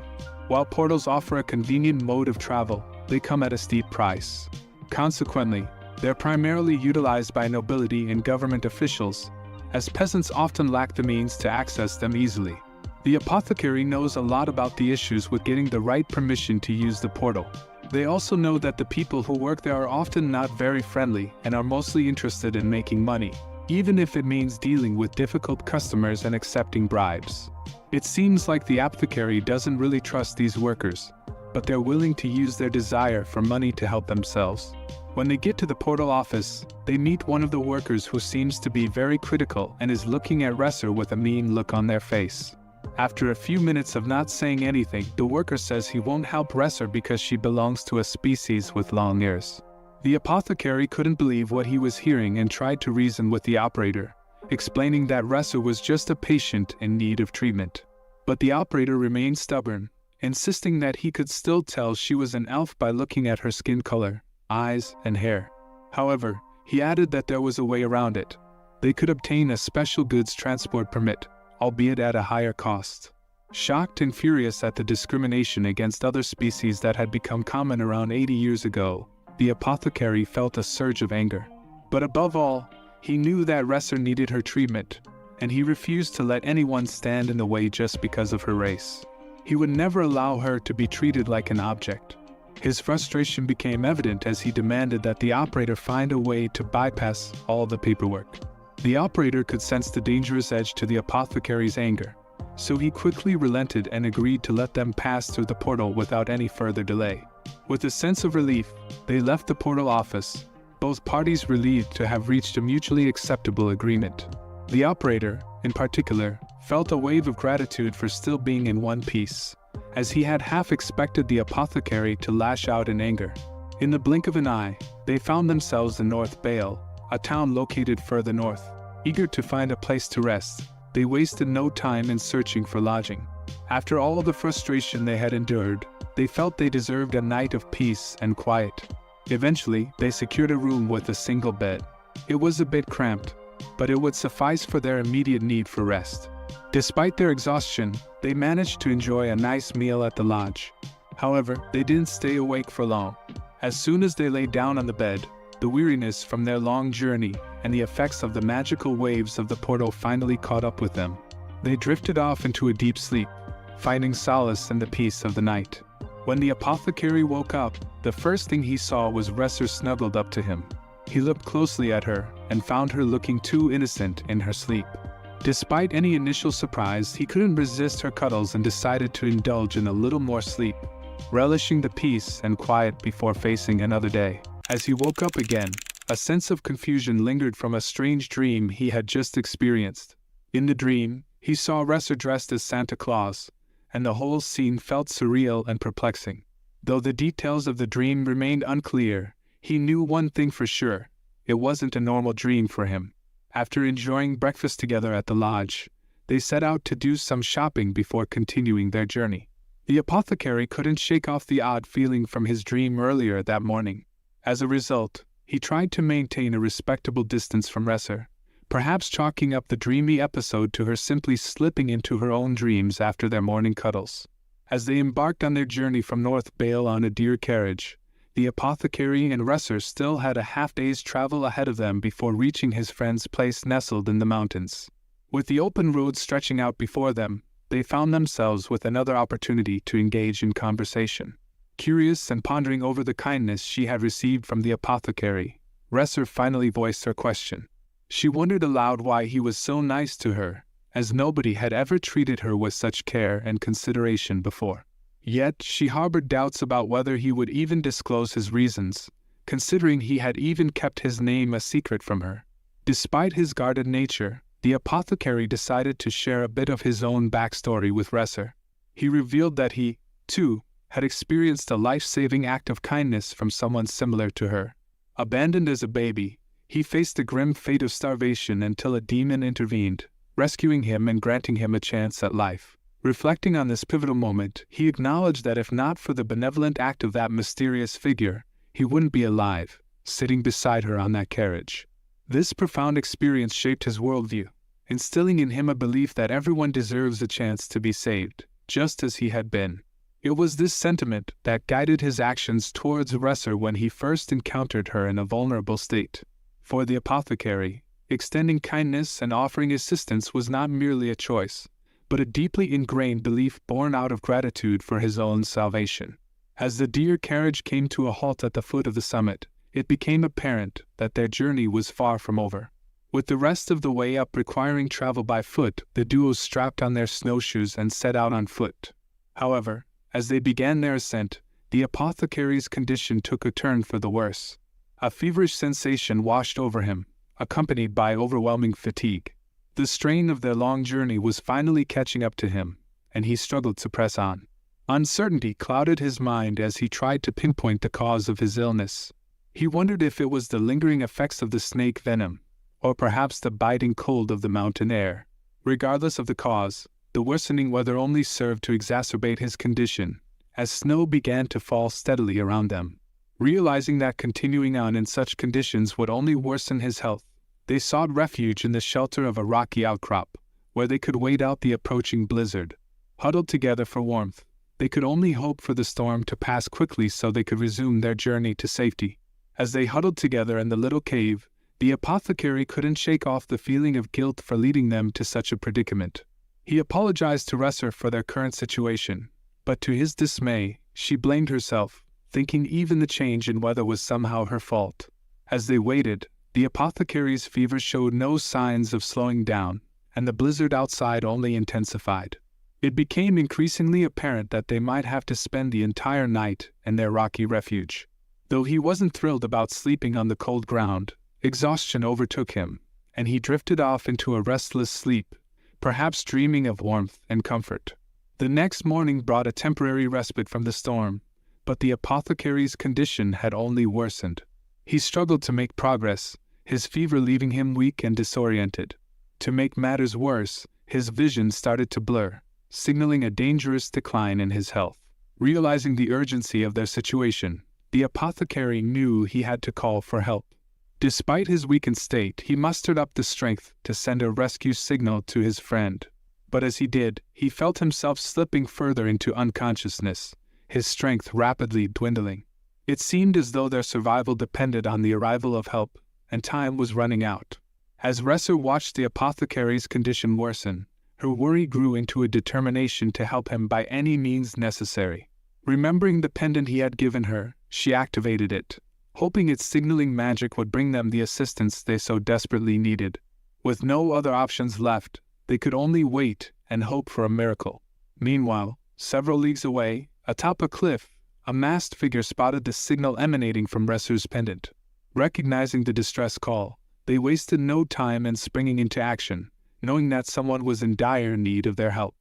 While portals offer a convenient mode of travel, they come at a steep price. Consequently, they're primarily utilized by nobility and government officials, as peasants often lack the means to access them easily. The apothecary knows a lot about the issues with getting the right permission to use the portal. They also know that the people who work there are often not very friendly and are mostly interested in making money, even if it means dealing with difficult customers and accepting bribes. It seems like the apothecary doesn't really trust these workers, but they're willing to use their desire for money to help themselves. When they get to the portal office, they meet one of the workers who seems to be very critical and is looking at Reszurre with a mean look on their face. After a few minutes of not saying anything, the worker says he won't help Reszurre because she belongs to a species with long ears. The apothecary couldn't believe what he was hearing and tried to reason with the operator, explaining that Reszurre was just a patient in need of treatment. But the operator remained stubborn, insisting that he could still tell she was an elf by looking at her skin color, eyes, and hair. However, he added that there was a way around it. They could obtain a special goods transport permit, albeit at a higher cost. Shocked and furious at the discrimination against other species that had become common around 80 years ago, the apothecary felt a surge of anger. But above all, he knew that Reszurre needed her treatment, and he refused to let anyone stand in the way just because of her race. He would never allow her to be treated like an object. His frustration became evident as he demanded that the operator find a way to bypass all the paperwork. The operator could sense the dangerous edge to the apothecary's anger, so he quickly relented and agreed to let them pass through the portal without any further delay. With a sense of relief, they left the portal office, both parties relieved to have reached a mutually acceptable agreement. The operator, in particular, felt a wave of gratitude for still being in one piece, as he had half expected the apothecary to lash out in anger. In the blink of an eye, they found themselves in North Bale, a town located further north. Eager to find a place to rest, they wasted no time in searching for lodging. After all the frustration they had endured, they felt they deserved a night of peace and quiet. Eventually, they secured a room with a single bed. It was a bit cramped, but it would suffice for their immediate need for rest. Despite their exhaustion, they managed to enjoy a nice meal at the lodge. However, they didn't stay awake for long. As soon as they lay down on the bed, the weariness from their long journey and the effects of the magical waves of the portal finally caught up with them. They drifted off into a deep sleep, finding solace in the peace of the night. When the apothecary woke up, the first thing he saw was Reszurre snuggled up to him. He looked closely at her and found her looking too innocent in her sleep. Despite any initial surprise, he couldn't resist her cuddles and decided to indulge in a little more sleep, relishing the peace and quiet before facing another day. As he woke up again, a sense of confusion lingered from a strange dream he had just experienced. In the dream, he saw Reszurre dressed as Santa Claus, and the whole scene felt surreal and perplexing. Though the details of the dream remained unclear, he knew one thing for sure: it wasn't a normal dream for him. After enjoying breakfast together at the lodge, they set out to do some shopping before continuing their journey. The apothecary couldn't shake off the odd feeling from his dream earlier that morning. As a result, he tried to maintain a respectable distance from Reszurre, perhaps chalking up the dreamy episode to her simply slipping into her own dreams after their morning cuddles. As they embarked on their journey from North Bale on a deer carriage, the apothecary and Reszurre still had a half-day's travel ahead of them before reaching his friend's place nestled in the mountains. With the open road stretching out before them, they found themselves with another opportunity to engage in conversation. Curious and pondering over the kindness she had received from the apothecary, Reszurre finally voiced her question. She wondered aloud why he was so nice to her, as nobody had ever treated her with such care and consideration before. Yet she harbored doubts about whether he would even disclose his reasons, considering he had even kept his name a secret from her. Despite his guarded nature, the apothecary decided to share a bit of his own backstory with Reszurre. He revealed that he, too, had experienced a life-saving act of kindness from someone similar to her. Abandoned as a baby, he faced the grim fate of starvation until a demon intervened, rescuing him and granting him a chance at life. Reflecting on this pivotal moment, he acknowledged that if not for the benevolent act of that mysterious figure, he wouldn't be alive, sitting beside her on that carriage. This profound experience shaped his worldview, instilling in him a belief that everyone deserves a chance to be saved, just as he had been. It was this sentiment that guided his actions towards Reszurre when he first encountered her in a vulnerable state. For the apothecary, extending kindness and offering assistance was not merely a choice, but a deeply ingrained belief born out of gratitude for his own salvation. As the deer carriage came to a halt at the foot of the summit, it became apparent that their journey was far from over. With the rest of the way up requiring travel by foot, the duo strapped on their snowshoes and set out on foot. However, as they began their ascent, the apothecary's condition took a turn for the worse. A feverish sensation washed over him, accompanied by overwhelming fatigue. The strain of their long journey was finally catching up to him, and he struggled to press on. Uncertainty clouded his mind as he tried to pinpoint the cause of his illness. He wondered if it was the lingering effects of the snake venom, or perhaps the biting cold of the mountain air. Regardless of the cause, the worsening weather only served to exacerbate his condition, as snow began to fall steadily around them. Realizing that continuing on in such conditions would only worsen his health, they sought refuge in the shelter of a rocky outcrop, where they could wait out the approaching blizzard. Huddled together for warmth, they could only hope for the storm to pass quickly so they could resume their journey to safety. As they huddled together in the little cave, the apothecary couldn't shake off the feeling of guilt for leading them to such a predicament. He apologized to Reszurre for their current situation, but to his dismay, she blamed herself, thinking even the change in weather was somehow her fault. As they waited, the apothecary's fever showed no signs of slowing down, and the blizzard outside only intensified. It became increasingly apparent that they might have to spend the entire night in their rocky refuge. Though he wasn't thrilled about sleeping on the cold ground, exhaustion overtook him, and he drifted off into a restless sleep, perhaps dreaming of warmth and comfort. The next morning brought a temporary respite from the storm, but the apothecary's condition had only worsened. He struggled to make progress, his fever leaving him weak and disoriented. To make matters worse, his vision started to blur, signaling a dangerous decline in his health. Realizing the urgency of their situation, the apothecary knew he had to call for help. Despite his weakened state, he mustered up the strength to send a rescue signal to his friend. But as he did, he felt himself slipping further into unconsciousness, his strength rapidly dwindling. It seemed as though their survival depended on the arrival of help, and time was running out. As Reszurre watched the apothecary's condition worsen, her worry grew into a determination to help him by any means necessary. Remembering the pendant he had given her, she activated it, hoping its signaling magic would bring them the assistance they so desperately needed. With no other options left, they could only wait and hope for a miracle. Meanwhile, several leagues away, atop a cliff, a masked figure spotted the signal emanating from Reszurre's pendant. Recognizing the distress call, they wasted no time in springing into action, knowing that someone was in dire need of their help.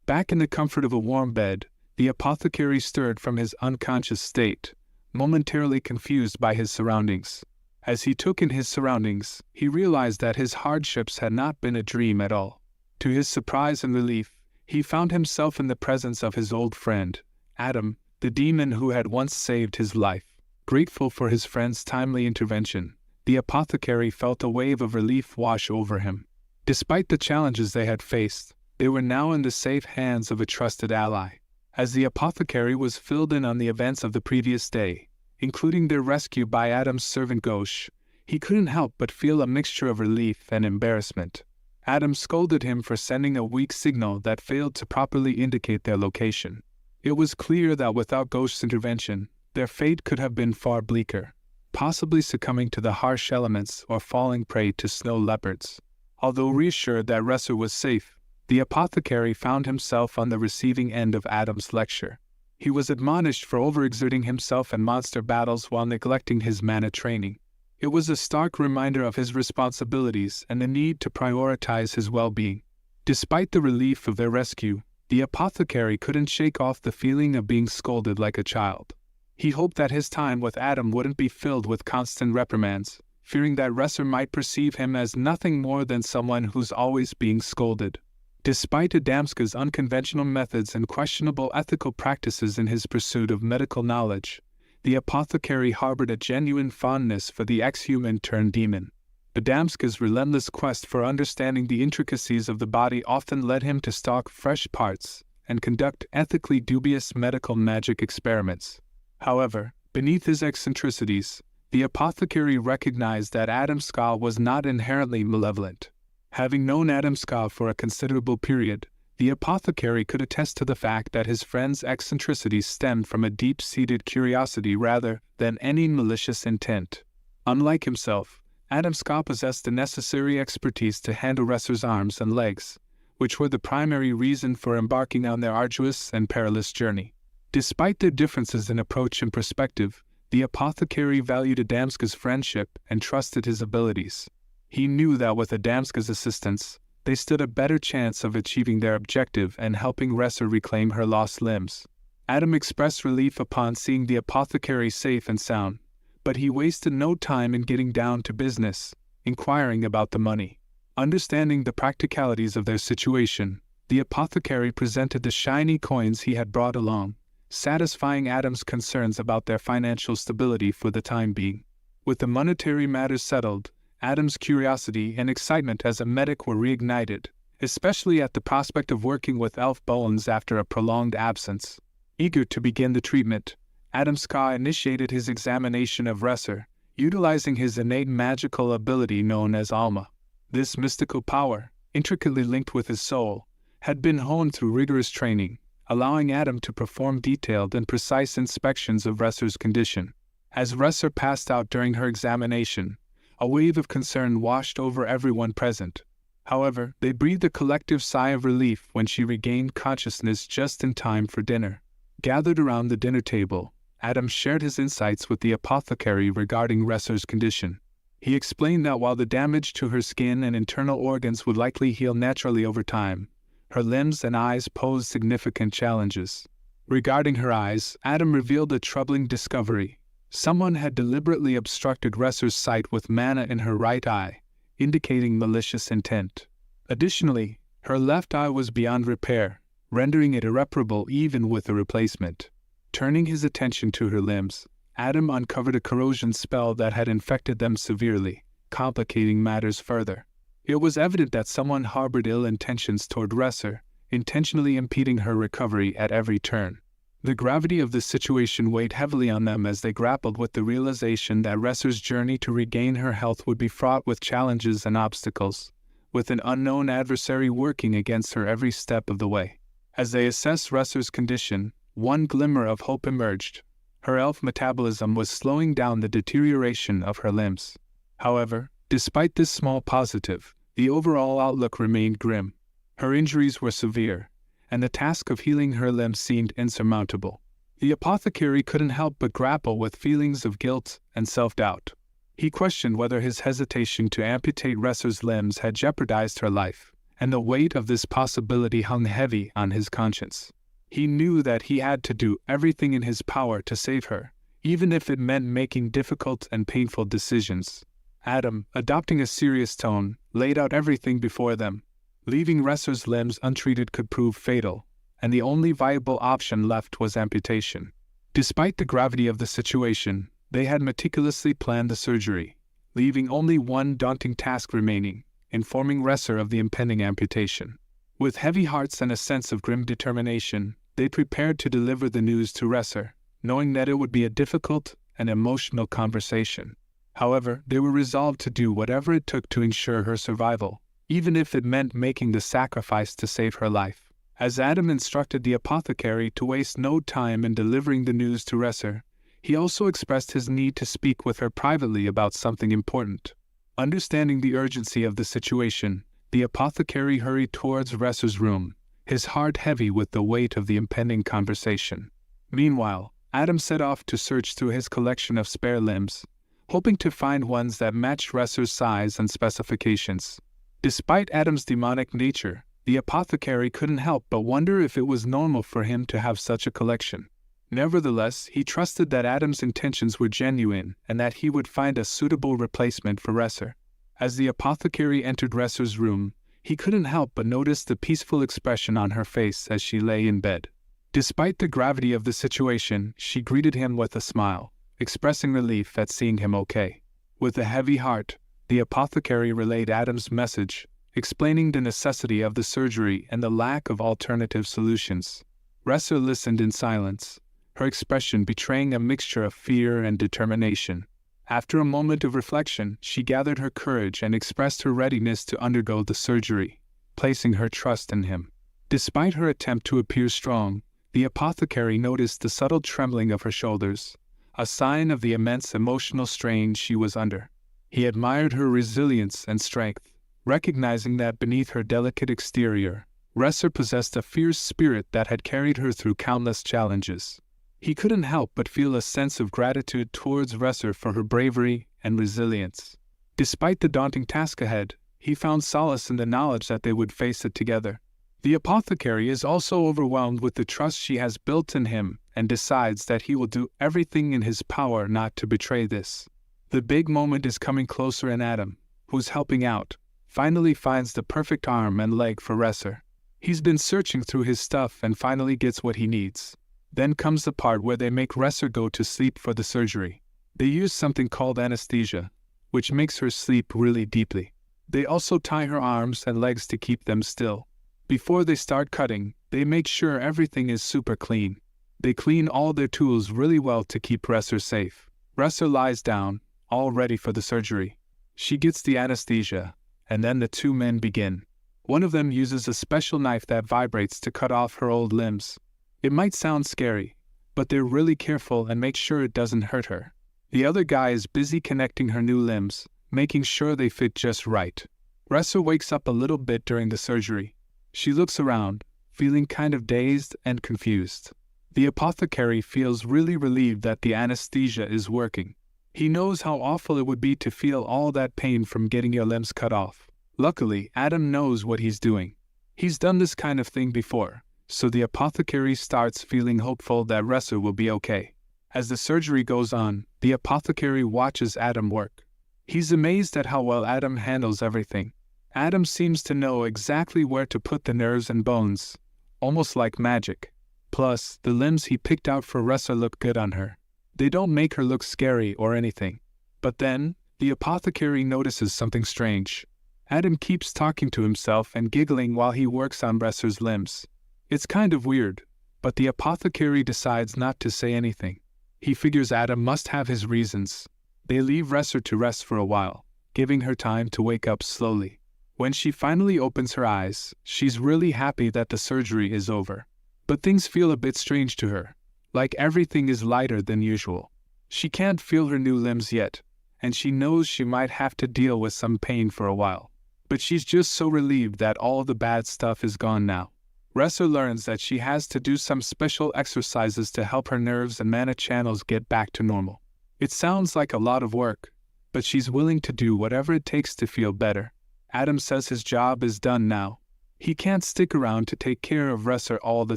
Back in the comfort of a warm bed, the apothecary stirred from his unconscious state, momentarily confused by his surroundings. As he took in his surroundings, he realized that his hardships had not been a dream at all. To his surprise and relief, he found himself in the presence of his old friend, Adam, the demon who had once saved his life. Grateful for his friend's timely intervention, the apothecary felt a wave of relief wash over him. Despite the challenges they had faced, they were now in the safe hands of a trusted ally. As the apothecary was filled in on the events of the previous day, including their rescue by Adam's servant Gauche, he couldn't help but feel a mixture of relief and embarrassment. Adam scolded him for sending a weak signal that failed to properly indicate their location. It was clear that without Gauche's intervention, their fate could have been far bleaker, possibly succumbing to the harsh elements or falling prey to snow leopards. Although reassured that Reszurre was safe, the apothecary found himself on the receiving end of Adam's lecture. He was admonished for overexerting himself in monster battles while neglecting his mana training. It was a stark reminder of his responsibilities and the need to prioritize his well-being. Despite the relief of their rescue, the apothecary couldn't shake off the feeling of being scolded like a child. He hoped that his time with Adam wouldn't be filled with constant reprimands, fearing that Reszurre might perceive him as nothing more than someone who's always being scolded. Despite Adamska's unconventional methods and questionable ethical practices in his pursuit of medical knowledge, the apothecary harbored a genuine fondness for the ex-human turned demon. Adamska's relentless quest for understanding the intricacies of the body often led him to stalk fresh parts and conduct ethically dubious medical magic experiments. However, beneath his eccentricities, the apothecary recognized that Adamska was not inherently malevolent. Having known Adamska for a considerable period, the apothecary could attest to the fact that his friend's eccentricities stemmed from a deep-seated curiosity rather than any malicious intent. Unlike himself, Adamska possessed the necessary expertise to handle Reszurre's arms and legs, which were the primary reason for embarking on their arduous and perilous journey. Despite their differences in approach and perspective, the apothecary valued Adamska's friendship and trusted his abilities. He knew that with Adamska's assistance, they stood a better chance of achieving their objective and helping Reszurre reclaim her lost limbs. Adam expressed relief upon seeing the apothecary safe and sound, but he wasted no time in getting down to business, inquiring about the money. Understanding the practicalities of their situation, the apothecary presented the shiny coins he had brought along, satisfying Adam's concerns about their financial stability for the time being. With the monetary matters settled, Adam's curiosity and excitement as a medic were reignited, especially at the prospect of working with elf bones after a prolonged absence. Eager to begin the treatment, Adamska initiated his examination of Reszurre, utilizing his innate magical ability known as Alma. This mystical power, intricately linked with his soul, had been honed through rigorous training, allowing Adam to perform detailed and precise inspections of Reszurre's condition. As Reszurre passed out during her examination, a wave of concern washed over everyone present. However, they breathed a collective sigh of relief when she regained consciousness just in time for dinner. Gathered around the dinner table, Adam shared his insights with the apothecary regarding Reszurre's condition. He explained that while the damage to her skin and internal organs would likely heal naturally over time, her limbs and eyes posed significant challenges. Regarding her eyes, Adam revealed a troubling discovery. Someone had deliberately obstructed Reszurre's sight with mana in her right eye, indicating malicious intent. Additionally, her left eye was beyond repair, rendering it irreparable even with a replacement. Turning his attention to her limbs, Adam uncovered a corrosion spell that had infected them severely, complicating matters further. It was evident that someone harbored ill intentions toward Reszurre, intentionally impeding her recovery at every turn. The gravity of the situation weighed heavily on them as they grappled with the realization that Reszurre's journey to regain her health would be fraught with challenges and obstacles, with an unknown adversary working against her every step of the way. As they assessed Reszurre's condition, one glimmer of hope emerged. Her elf metabolism was slowing down the deterioration of her limbs. However, despite this small positive, the overall outlook remained grim. Her injuries were severe, and the task of healing her limbs seemed insurmountable. The apothecary couldn't help but grapple with feelings of guilt and self-doubt. He questioned whether his hesitation to amputate Reszurre's limbs had jeopardized her life, and the weight of this possibility hung heavy on his conscience. He knew that he had to do everything in his power to save her, even if it meant making difficult and painful decisions. Adam, adopting a serious tone, laid out everything before them. Leaving Reszurre's limbs untreated could prove fatal, and the only viable option left was amputation. Despite the gravity of the situation, they had meticulously planned the surgery, leaving only one daunting task remaining: informing Reszurre of the impending amputation. With heavy hearts and a sense of grim determination, they prepared to deliver the news to Reszurre, knowing that it would be a difficult and emotional conversation. However, they were resolved to do whatever it took to ensure her survival, even if it meant making the sacrifice to save her life. As Adam instructed the apothecary to waste no time in delivering the news to Reszurre, he also expressed his need to speak with her privately about something important. Understanding the urgency of the situation, the apothecary hurried towards Reszurre's room, his heart heavy with the weight of the impending conversation. Meanwhile, Adam set off to search through his collection of spare limbs, hoping to find ones that matched Reszurre's size and specifications. Despite Adam's demonic nature, the apothecary couldn't help but wonder if it was normal for him to have such a collection. Nevertheless, he trusted that Adam's intentions were genuine and that he would find a suitable replacement for Reszurre. As the apothecary entered Reszurre's room, he couldn't help but notice the peaceful expression on her face as she lay in bed. Despite the gravity of the situation, she greeted him with a smile, expressing relief at seeing him okay. With a heavy heart, the apothecary relayed Adam's message, explaining the necessity of the surgery and the lack of alternative solutions. Reszurre listened in silence, her expression betraying a mixture of fear and determination. After a moment of reflection, she gathered her courage and expressed her readiness to undergo the surgery, placing her trust in him. Despite her attempt to appear strong, the apothecary noticed the subtle trembling of her shoulders, a sign of the immense emotional strain she was under. He admired her resilience and strength, recognizing that beneath her delicate exterior, Reszurre possessed a fierce spirit that had carried her through countless challenges. He couldn't help but feel a sense of gratitude towards Reszurre for her bravery and resilience. Despite the daunting task ahead, he found solace in the knowledge that they would face it together. The apothecary is also overwhelmed with the trust she has built in him and decides that he will do everything in his power not to betray this. The big moment is coming closer, and Adam, who's helping out, finally finds the perfect arm and leg for Reszurre. He's been searching through his stuff and finally gets what he needs. Then comes the part where they make Reszurre go to sleep for the surgery. They use something called anesthesia, which makes her sleep really deeply. They also tie her arms and legs to keep them still. Before they start cutting, they make sure everything is super clean. They clean all their tools really well to keep Reszurre safe. Reszurre lies down, all ready for the surgery. She gets the anesthesia, and then the two men begin. One of them uses a special knife that vibrates to cut off her old limbs. It might sound scary, but they're really careful and make sure it doesn't hurt her. The other guy is busy connecting her new limbs, making sure they fit just right. Reszurre wakes up a little bit during the surgery. She looks around, feeling kind of dazed and confused. The apothecary feels really relieved that the anesthesia is working. He knows how awful it would be to feel all that pain from getting your limbs cut off. Luckily, Adam knows what he's doing. He's done this kind of thing before, so the apothecary starts feeling hopeful that Reszurre will be okay. As the surgery goes on, the apothecary watches Adam work. He's amazed at how well Adam handles everything. Adam seems to know exactly where to put the nerves and bones, almost like magic. Plus, the limbs he picked out for Reszurre look good on her. They don't make her look scary or anything. But then, the apothecary notices something strange. Adam keeps talking to himself and giggling while he works on Reszurre's limbs. It's kind of weird, but the apothecary decides not to say anything. He figures Adam must have his reasons. They leave Reszurre to rest for a while, giving her time to wake up slowly. When she finally opens her eyes, she's really happy that the surgery is over. But things feel a bit strange to her, like everything is lighter than usual. She can't feel her new limbs yet, and she knows she might have to deal with some pain for a while. But she's just so relieved that all the bad stuff is gone now. Reszurre learns that she has to do some special exercises to help her nerves and mana channels get back to normal. It sounds like a lot of work, but she's willing to do whatever it takes to feel better. Adam says his job is done now. He can't stick around to take care of Reszurre all the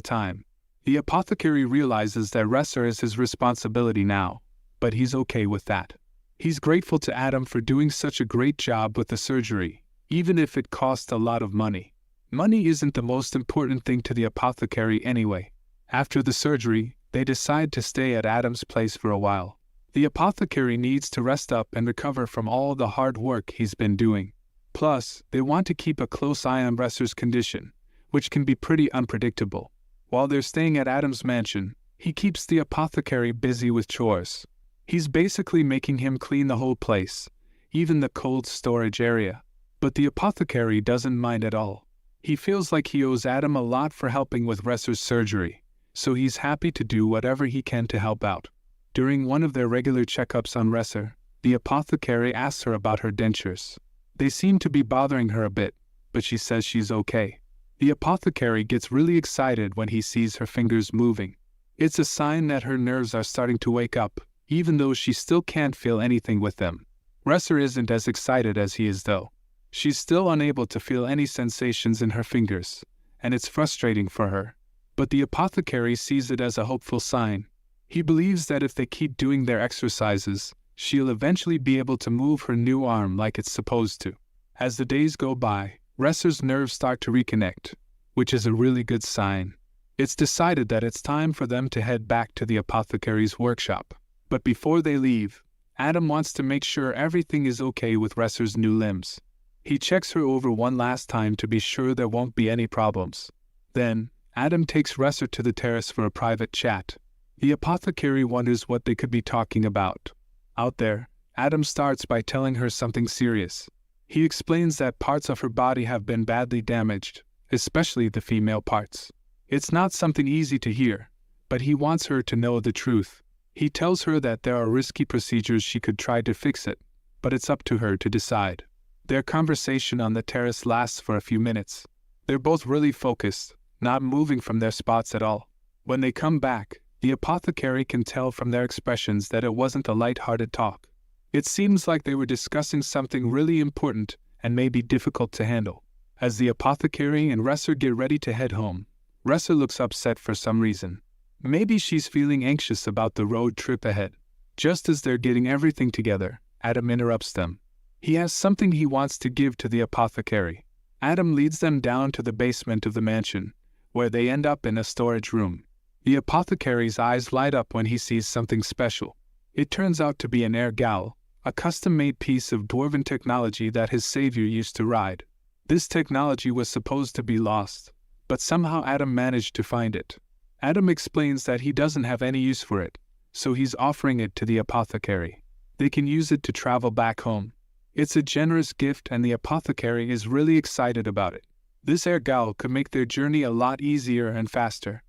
time. The apothecary realizes that Reszurre is his responsibility now, but he's okay with that. He's grateful to Adam for doing such a great job with the surgery, even if it cost a lot of money. Money isn't the most important thing to the apothecary anyway. After the surgery, they decide to stay at Adam's place for a while. The apothecary needs to rest up and recover from all the hard work he's been doing. Plus, they want to keep a close eye on Reszurre's condition, which can be pretty unpredictable. While they're staying at Adam's mansion, he keeps the apothecary busy with chores. He's basically making him clean the whole place, even the cold storage area. But the apothecary doesn't mind at all. He feels like he owes Adam a lot for helping with Reszurre's surgery, so he's happy to do whatever he can to help out. During one of their regular checkups on Reszurre, the apothecary asks her about her dentures. They seem to be bothering her a bit, but she says she's okay. The apothecary gets really excited when he sees her fingers moving. It's a sign that her nerves are starting to wake up, even though she still can't feel anything with them. Reszurre isn't as excited as he is though. She's still unable to feel any sensations in her fingers, and it's frustrating for her. But the apothecary sees it as a hopeful sign. He believes that if they keep doing their exercises, she'll eventually be able to move her new arm like it's supposed to. As the days go by, Reszurre's nerves start to reconnect, which is a really good sign. It's decided that it's time for them to head back to the apothecary's workshop. But before they leave, Adam wants to make sure everything is okay with Reszurre's new limbs. He checks her over one last time to be sure there won't be any problems. Then, Adam takes Reszurre to the terrace for a private chat. The apothecary wonders what they could be talking about. Out there, Adam starts by telling her something serious. He explains that parts of her body have been badly damaged, especially the female parts. It's not something easy to hear, but he wants her to know the truth. He tells her that there are risky procedures she could try to fix it, but it's up to her to decide. Their conversation on the terrace lasts for a few minutes. They're both really focused, not moving from their spots at all. When they come back, the apothecary can tell from their expressions that it wasn't a light-hearted talk. It seems like they were discussing something really important and maybe difficult to handle. As the apothecary and Reszurre get ready to head home, Reszurre looks upset for some reason. Maybe she's feeling anxious about the road trip ahead. Just as they're getting everything together, Adam interrupts them. He has something he wants to give to the apothecary. Adam leads them down to the basement of the mansion, where they end up in a storage room. The apothecary's eyes light up when he sees something special. It turns out to be an air gal, a custom-made piece of Dwarven technology that his savior used to ride. This technology was supposed to be lost, but somehow Adam managed to find it. Adam explains that he doesn't have any use for it, so he's offering it to the apothecary. they can use it to travel back home. It's a generous gift and the apothecary is really excited about it. This ergal could make their journey a lot easier and faster.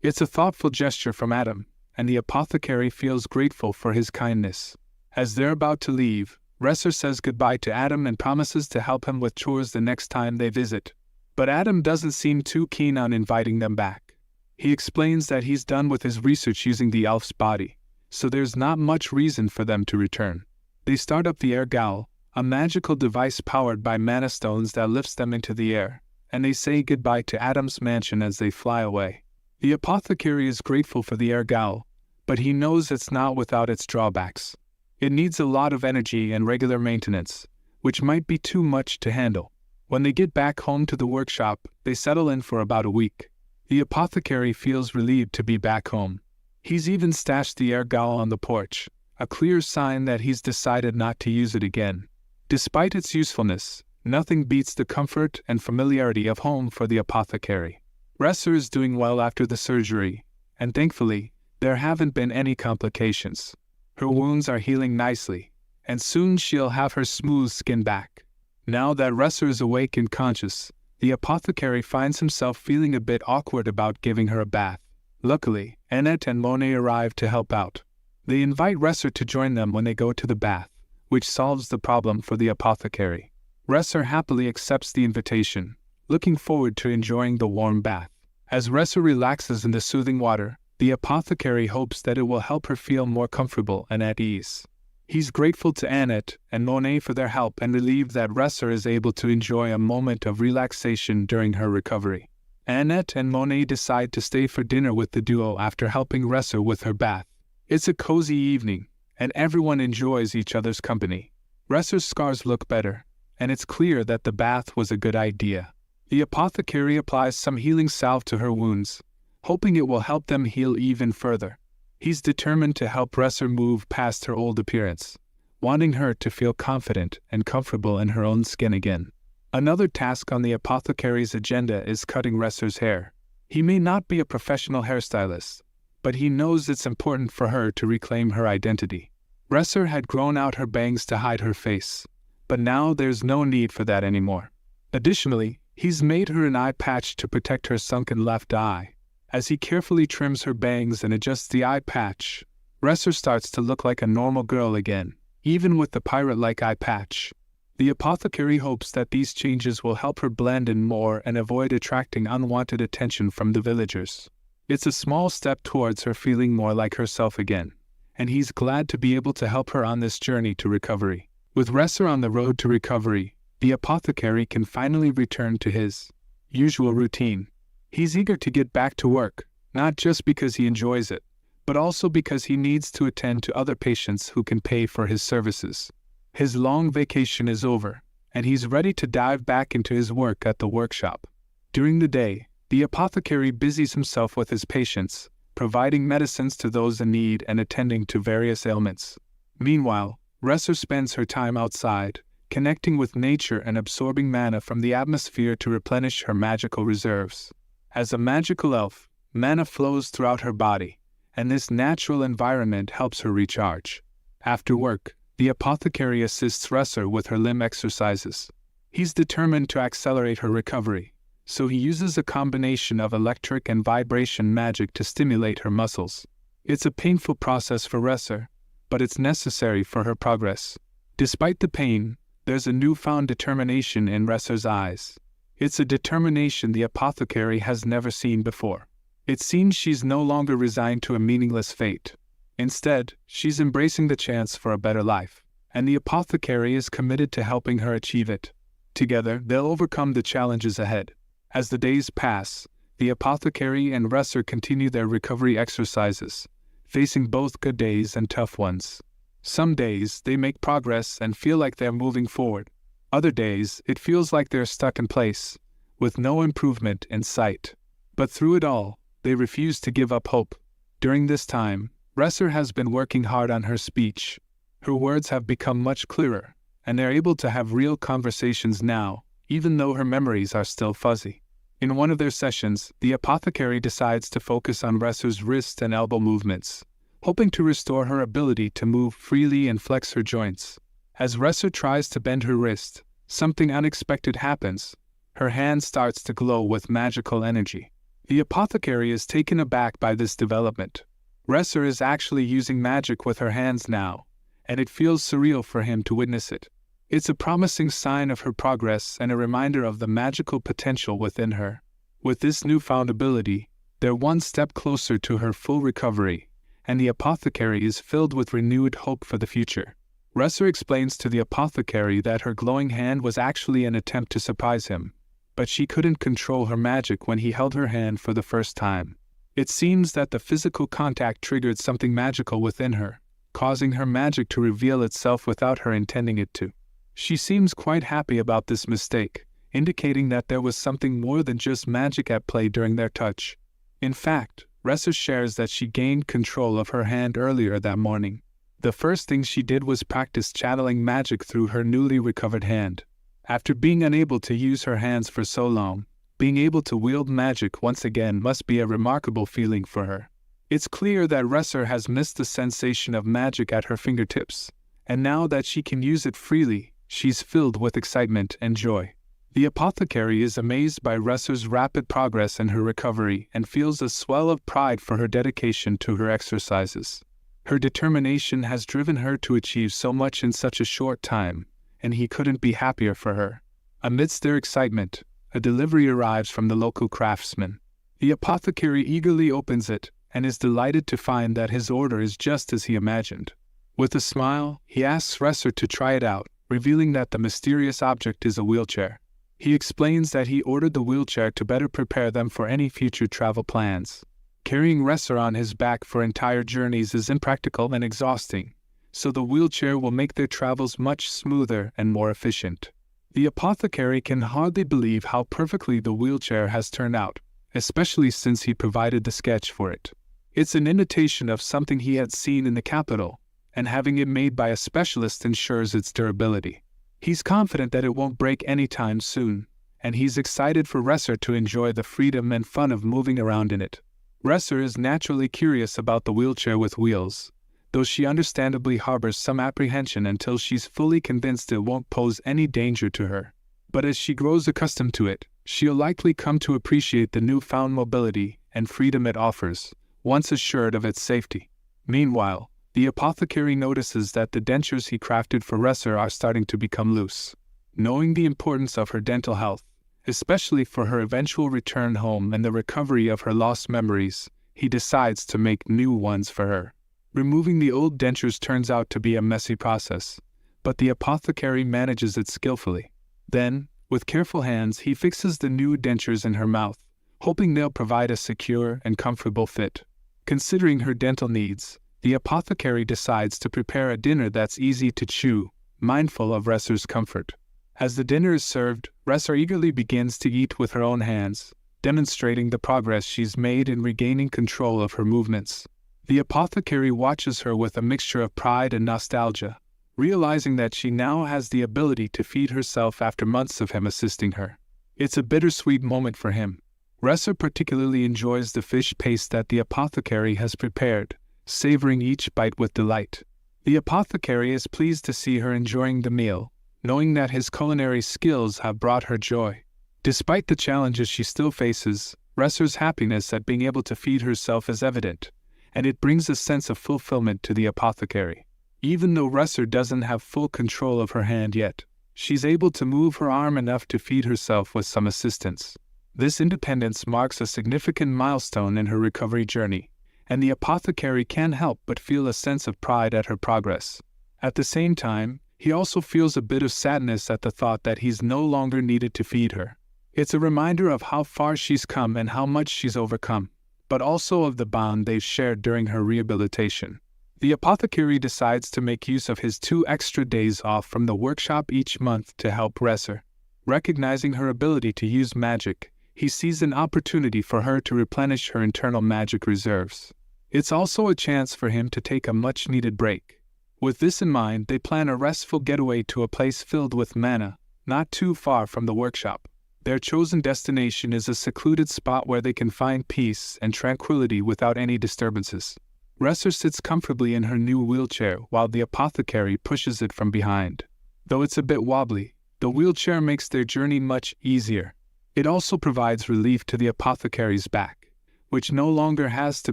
It's a thoughtful gesture from Adam, and the apothecary feels grateful for his kindness. As they're about to leave, Reszurre says goodbye to Adam and promises to help him with chores the next time they visit. But Adam doesn't seem too keen on inviting them back. He explains that he's done with his research using the elf's body, so there's not much reason for them to return. They start up the ergal, a magical device powered by mana stones that lifts them into the air, and they say goodbye to Adam's mansion as they fly away. The apothecary is grateful for the ergal, but he knows it's not without its drawbacks. It needs a lot of energy and regular maintenance, which might be too much to handle. When they get back home to the workshop, they settle in for about a week. The apothecary feels relieved to be back home. He's even stashed the ergal on the porch, a clear sign that he's decided not to use it again. Despite its usefulness, nothing beats the comfort and familiarity of home for the apothecary. Reszurre is doing well after the surgery, and thankfully, there haven't been any complications. Her wounds are healing nicely, and soon she'll have her smooth skin back. Now that Reszurre is awake and conscious, the apothecary finds himself feeling a bit awkward about giving her a bath. Luckily, Annette and Monet arrive to help out. They invite Reszurre to join them when they go to the bath, which solves the problem for the apothecary. Reszurre happily accepts the invitation, looking forward to enjoying the warm bath. As Reszurre relaxes in the soothing water, the apothecary hopes that it will help her feel more comfortable and at ease. He's grateful to Annette and Monet for their help and relieved that Reszurre is able to enjoy a moment of relaxation during her recovery. Annette and Monet decide to stay for dinner with the duo after helping Reszurre with her bath. It's a cozy evening, and everyone enjoys each other's company. Reszurre's scars look better, and it's clear that the bath was a good idea. The apothecary applies some healing salve to her wounds, hoping it will help them heal even further. He's determined to help Reszurre move past her old appearance, wanting her to feel confident and comfortable in her own skin again. Another task on the apothecary's agenda is cutting Reszurre's hair. He may not be a professional hairstylist, but he knows it's important for her to reclaim her identity. Reszurre had grown out her bangs to hide her face, but now there's no need for that anymore. Additionally, he's made her an eye patch to protect her sunken left eye. As he carefully trims her bangs and adjusts the eye patch, Reszurre starts to look like a normal girl again, even with the pirate-like eye patch. The apothecary hopes that these changes will help her blend in more and avoid attracting unwanted attention from the villagers. It's a small step towards her feeling more like herself again, and he's glad to be able to help her on this journey to recovery. With Reszurre on the road to recovery, the apothecary can finally return to his usual routine. He's eager to get back to work, not just because he enjoys it, but also because he needs to attend to other patients who can pay for his services. His long vacation is over, and he's ready to dive back into his work at the workshop. During the day, the apothecary busies himself with his patients, providing medicines to those in need and attending to various ailments. Meanwhile, Reszurre spends her time outside, connecting with nature and absorbing mana from the atmosphere to replenish her magical reserves. As a magical elf, mana flows throughout her body, and this natural environment helps her recharge. After work, the apothecary assists Reszurre with her limb exercises. He's determined to accelerate her recovery, so he uses a combination of electric and vibration magic to stimulate her muscles. It's a painful process for Reszurre, but it's necessary for her progress. Despite the pain, there's a newfound determination in Reszurre's eyes. It's a determination the apothecary has never seen before. It seems she's no longer resigned to a meaningless fate. Instead, she's embracing the chance for a better life, and the apothecary is committed to helping her achieve it. Together, they'll overcome the challenges ahead. As the days pass, the apothecary and Reszurre continue their recovery exercises, facing both good days and tough ones. Some days, they make progress and feel like they're moving forward. Other days, it feels like they're stuck in place, with no improvement in sight. But through it all, they refuse to give up hope. During this time, Reszurre has been working hard on her speech. Her words have become much clearer, and they're able to have real conversations now, even though her memories are still fuzzy. In one of their sessions, the apothecary decides to focus on Reszurre's wrist and elbow movements, hoping to restore her ability to move freely and flex her joints. As Reszurre tries to bend her wrist, something unexpected happens. Her hand starts to glow with magical energy. The apothecary is taken aback by this development. Reszurre is actually using magic with her hands now, and it feels surreal for him to witness it. It's a promising sign of her progress and a reminder of the magical potential within her. With this newfound ability, they're one step closer to her full recovery, and the apothecary is filled with renewed hope for the future. Reszurre explains to the apothecary that her glowing hand was actually an attempt to surprise him, but she couldn't control her magic when he held her hand for the first time. It seems that the physical contact triggered something magical within her, causing her magic to reveal itself without her intending it to. She seems quite happy about this mistake, indicating that there was something more than just magic at play during their touch. In fact, Reszurre shares that she gained control of her hand earlier that morning. The first thing she did was practice channeling magic through her newly recovered hand. After being unable to use her hands for so long, being able to wield magic once again must be a remarkable feeling for her. It's clear that Reszurre has missed the sensation of magic at her fingertips, and now that she can use it freely, she's filled with excitement and joy. The apothecary is amazed by Reszurre's rapid progress in her recovery and feels a swell of pride for her dedication to her exercises. Her determination has driven her to achieve so much in such a short time, and he couldn't be happier for her. Amidst their excitement, a delivery arrives from the local craftsman. The apothecary eagerly opens it and is delighted to find that his order is just as he imagined. With a smile, he asks Reszurre to try it out, revealing that the mysterious object is a wheelchair. He explains that he ordered the wheelchair to better prepare them for any future travel plans. Carrying Reszurre on his back for entire journeys is impractical and exhausting, so the wheelchair will make their travels much smoother and more efficient. The apothecary can hardly believe how perfectly the wheelchair has turned out, especially since he provided the sketch for it. It's an imitation of something he had seen in the capital, and having it made by a specialist ensures its durability. He's confident that it won't break anytime soon, and he's excited for Reszurre to enjoy the freedom and fun of moving around in it. Reszurre is naturally curious about the wheelchair with wheels, though she understandably harbors some apprehension until she's fully convinced it won't pose any danger to her. But as she grows accustomed to it, she'll likely come to appreciate the newfound mobility and freedom it offers, once assured of its safety. Meanwhile, the apothecary notices that the dentures he crafted for Reszurre are starting to become loose. Knowing the importance of her dental health, especially for her eventual return home and the recovery of her lost memories, he decides to make new ones for her. Removing the old dentures turns out to be a messy process, but the apothecary manages it skillfully. Then, with careful hands, he fixes the new dentures in her mouth, hoping they'll provide a secure and comfortable fit. Considering her dental needs, the apothecary decides to prepare a dinner that's easy to chew, mindful of Reszurre's comfort. As the dinner is served, Reszurre eagerly begins to eat with her own hands, demonstrating the progress she's made in regaining control of her movements. The apothecary watches her with a mixture of pride and nostalgia, realizing that she now has the ability to feed herself after months of him assisting her. It's a bittersweet moment for him. Reszurre particularly enjoys the fish paste that the apothecary has prepared, savoring each bite with delight. The apothecary is pleased to see her enjoying the meal, knowing that his culinary skills have brought her joy. Despite the challenges she still faces, Reszurre's happiness at being able to feed herself is evident, and it brings a sense of fulfillment to the apothecary. Even though Reszurre doesn't have full control of her hand yet, she's able to move her arm enough to feed herself with some assistance. This independence marks a significant milestone in her recovery journey, and the apothecary can't help but feel a sense of pride at her progress. At the same time, he also feels a bit of sadness at the thought that he's no longer needed to feed her. It's a reminder of how far she's come and how much she's overcome, but also of the bond they've shared during her rehabilitation. The apothecary decides to make use of his 2 extra days off from the workshop each month to help Reszurre. Recognizing her ability to use magic, he sees an opportunity for her to replenish her internal magic reserves. It's also a chance for him to take a much-needed break. With this in mind, they plan a restful getaway to a place filled with mana, not too far from the workshop. Their chosen destination is a secluded spot where they can find peace and tranquility without any disturbances. Reszurre sits comfortably in her new wheelchair while the apothecary pushes it from behind. Though it's a bit wobbly, the wheelchair makes their journey much easier. It also provides relief to the apothecary's back, which no longer has to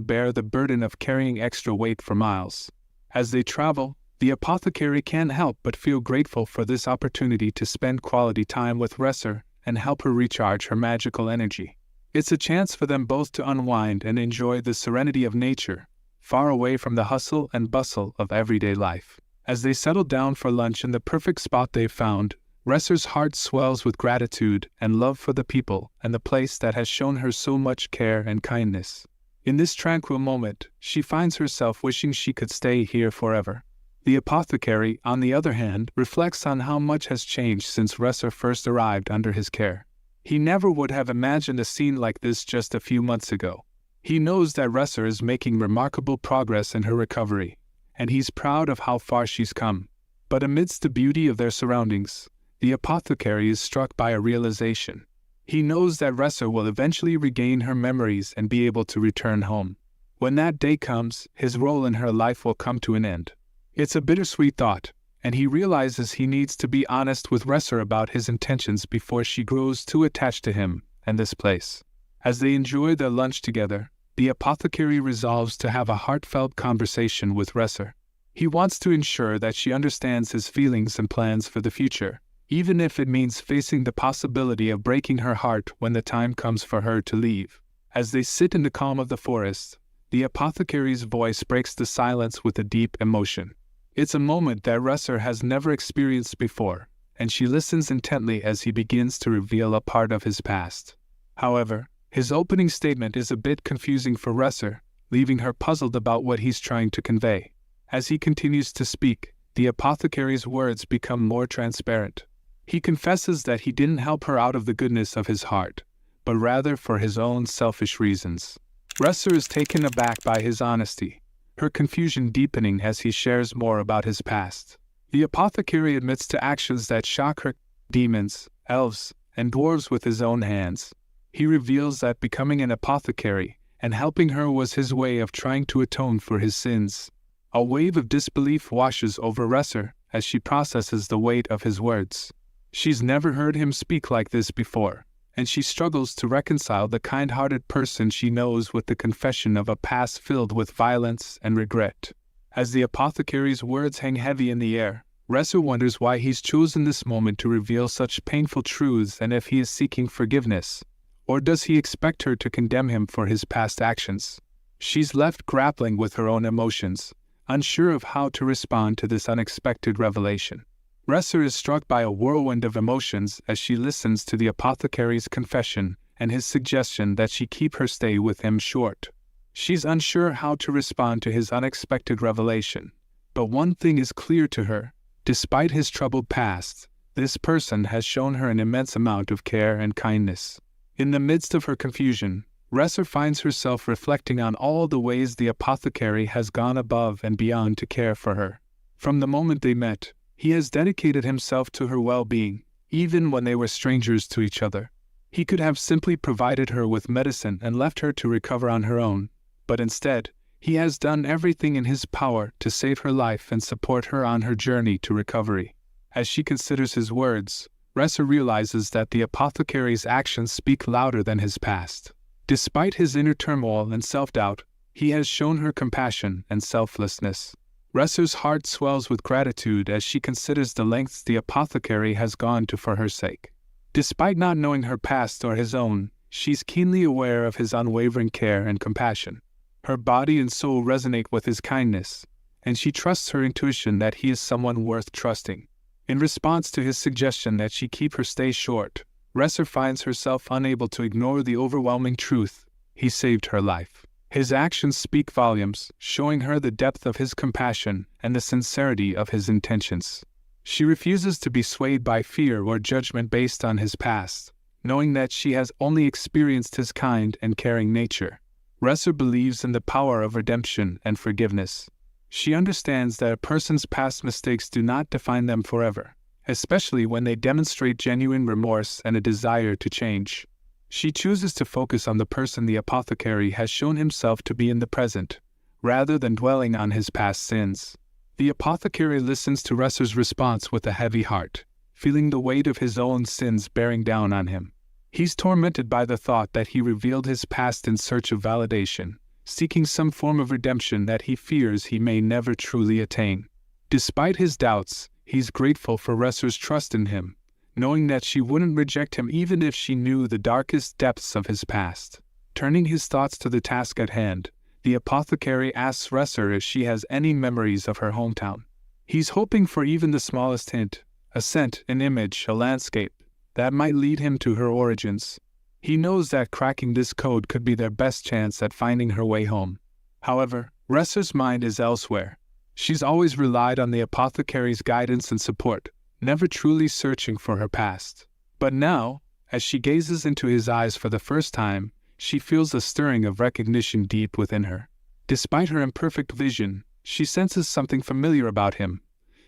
bear the burden of carrying extra weight for miles. As they travel, the apothecary can't help but feel grateful for this opportunity to spend quality time with Reszurre and help her recharge her magical energy. It's a chance for them both to unwind and enjoy the serenity of nature, far away from the hustle and bustle of everyday life. As they settle down for lunch in the perfect spot they've found, Reszurre's heart swells with gratitude and love for the people and the place that has shown her so much care and kindness. In this tranquil moment, she finds herself wishing she could stay here forever. The apothecary, on the other hand, reflects on how much has changed since Reszurre first arrived under his care. He never would have imagined a scene like this just a few months ago. He knows that Reszurre is making remarkable progress in her recovery, and he's proud of how far she's come. But amidst the beauty of their surroundings, the apothecary is struck by a realization. He knows that Reszurre will eventually regain her memories and be able to return home. When that day comes, his role in her life will come to an end. It's a bittersweet thought, and he realizes he needs to be honest with Reszurre about his intentions before she grows too attached to him and this place. As they enjoy their lunch together, the apothecary resolves to have a heartfelt conversation with Reszurre. He wants to ensure that she understands his feelings and plans for the future, even if it means facing the possibility of breaking her heart when the time comes for her to leave. As they sit in the calm of the forest, the apothecary's voice breaks the silence with a deep emotion. It's a moment that Reszurre has never experienced before, and she listens intently as he begins to reveal a part of his past. However, his opening statement is a bit confusing for Reszurre, leaving her puzzled about what he's trying to convey. As he continues to speak, the apothecary's words become more transparent. He confesses that he didn't help her out of the goodness of his heart, but rather for his own selfish reasons. Reszurre is taken aback by his honesty, her confusion deepening as he shares more about his past. The apothecary admits to actions that shock her, demons, elves, and dwarves with his own hands. He reveals that becoming an apothecary and helping her was his way of trying to atone for his sins. A wave of disbelief washes over Reszurre as she processes the weight of his words. She's never heard him speak like this before, and she struggles to reconcile the kind-hearted person she knows with the confession of a past filled with violence and regret. As the apothecary's words hang heavy in the air, Reszurre wonders why he's chosen this moment to reveal such painful truths and if he is seeking forgiveness, or does he expect her to condemn him for his past actions? She's left grappling with her own emotions, unsure of how to respond to this unexpected revelation. Reszurre is struck by a whirlwind of emotions as she listens to the apothecary's confession and his suggestion that she keep her stay with him short. She's unsure how to respond to his unexpected revelation, but one thing is clear to her: despite his troubled past, this person has shown her an immense amount of care and kindness. In the midst of her confusion, Reszurre finds herself reflecting on all the ways the apothecary has gone above and beyond to care for her. From the moment they met, he has dedicated himself to her well-being, even when they were strangers to each other. He could have simply provided her with medicine and left her to recover on her own, but instead, he has done everything in his power to save her life and support her on her journey to recovery. As she considers his words, Reszurre realizes that the apothecary's actions speak louder than his past. Despite his inner turmoil and self-doubt, he has shown her compassion and selflessness. Reszurre's heart swells with gratitude as she considers the lengths the apothecary has gone to for her sake. Despite not knowing her past or his own, she's keenly aware of his unwavering care and compassion. Her body and soul resonate with his kindness, and she trusts her intuition that he is someone worth trusting. In response to his suggestion that she keep her stay short, Reszurre finds herself unable to ignore the overwhelming truth: he saved her life. His actions speak volumes, showing her the depth of his compassion and the sincerity of his intentions. She refuses to be swayed by fear or judgment based on his past, knowing that she has only experienced his kind and caring nature. Reszurre believes in the power of redemption and forgiveness. She understands that a person's past mistakes do not define them forever, especially when they demonstrate genuine remorse and a desire to change. She chooses to focus on the person the apothecary has shown himself to be in the present, rather than dwelling on his past sins. The apothecary listens to Reszurre's response with a heavy heart, feeling the weight of his own sins bearing down on him. He's tormented by the thought that he revealed his past in search of validation, seeking some form of redemption that he fears he may never truly attain. Despite his doubts, he's grateful for Reszurre's trust in him, knowing that she wouldn't reject him even if she knew the darkest depths of his past. Turning his thoughts to the task at hand, the apothecary asks Reszurre if she has any memories of her hometown. He's hoping for even the smallest hint, a scent, an image, a landscape, that might lead him to her origins. He knows that cracking this code could be their best chance at finding her way home. However, Reszurre's mind is elsewhere. She's always relied on the apothecary's guidance and support, never truly searching for her past. But now, as she gazes into his eyes for the first time, she feels a stirring of recognition deep within her. Despite her imperfect vision, she senses something familiar about him,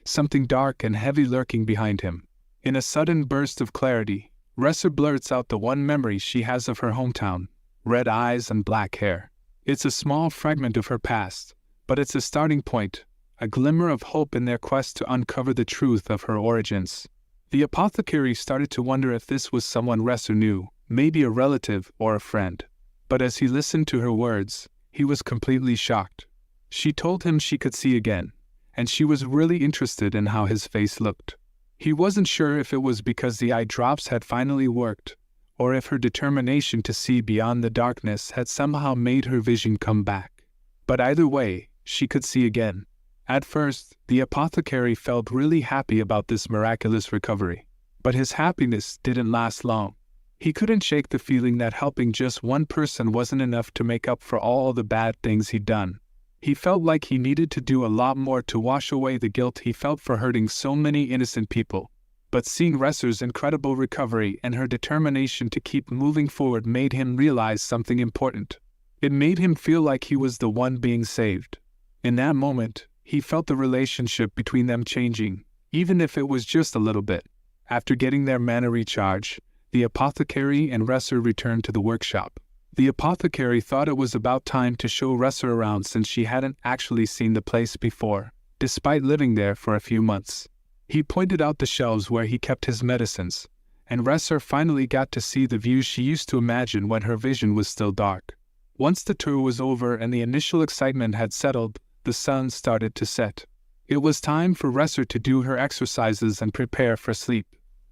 something dark and heavy lurking behind him. In a sudden burst of clarity, Reszurre blurts out the one memory she has of her hometown: red eyes and black hair. It's a small fragment of her past, but it's a starting point, a glimmer of hope in their quest to uncover the truth of her origins. The apothecary started to wonder if this was someone Reszurre knew, maybe a relative or a friend. But as he listened to her words, he was completely shocked. She told him she could see again, and she was really interested in how his face looked. He wasn't sure if it was because the eye drops had finally worked, or if her determination to see beyond the darkness had somehow made her vision come back. But either way, she could see again. At first, the apothecary felt really happy about this miraculous recovery. But his happiness didn't last long. He couldn't shake the feeling that helping just one person wasn't enough to make up for all the bad things he'd done. He felt like he needed to do a lot more to wash away the guilt he felt for hurting so many innocent people. But seeing Reszurre's incredible recovery and her determination to keep moving forward made him realize something important. It made him feel like he was the one being saved. In that moment, he felt the relationship between them changing, even if it was just a little bit. After getting their mana recharge, the apothecary and Reszurre returned to the workshop. The apothecary thought it was about time to show Reszurre around since she hadn't actually seen the place before, despite living there for a few months. He pointed out the shelves where he kept his medicines, and Reszurre finally got to see the views she used to imagine when her vision was still dark. Once the tour was over and the initial excitement had settled, the sun started to set. It was time for Reszurre to do her exercises and prepare for sleep,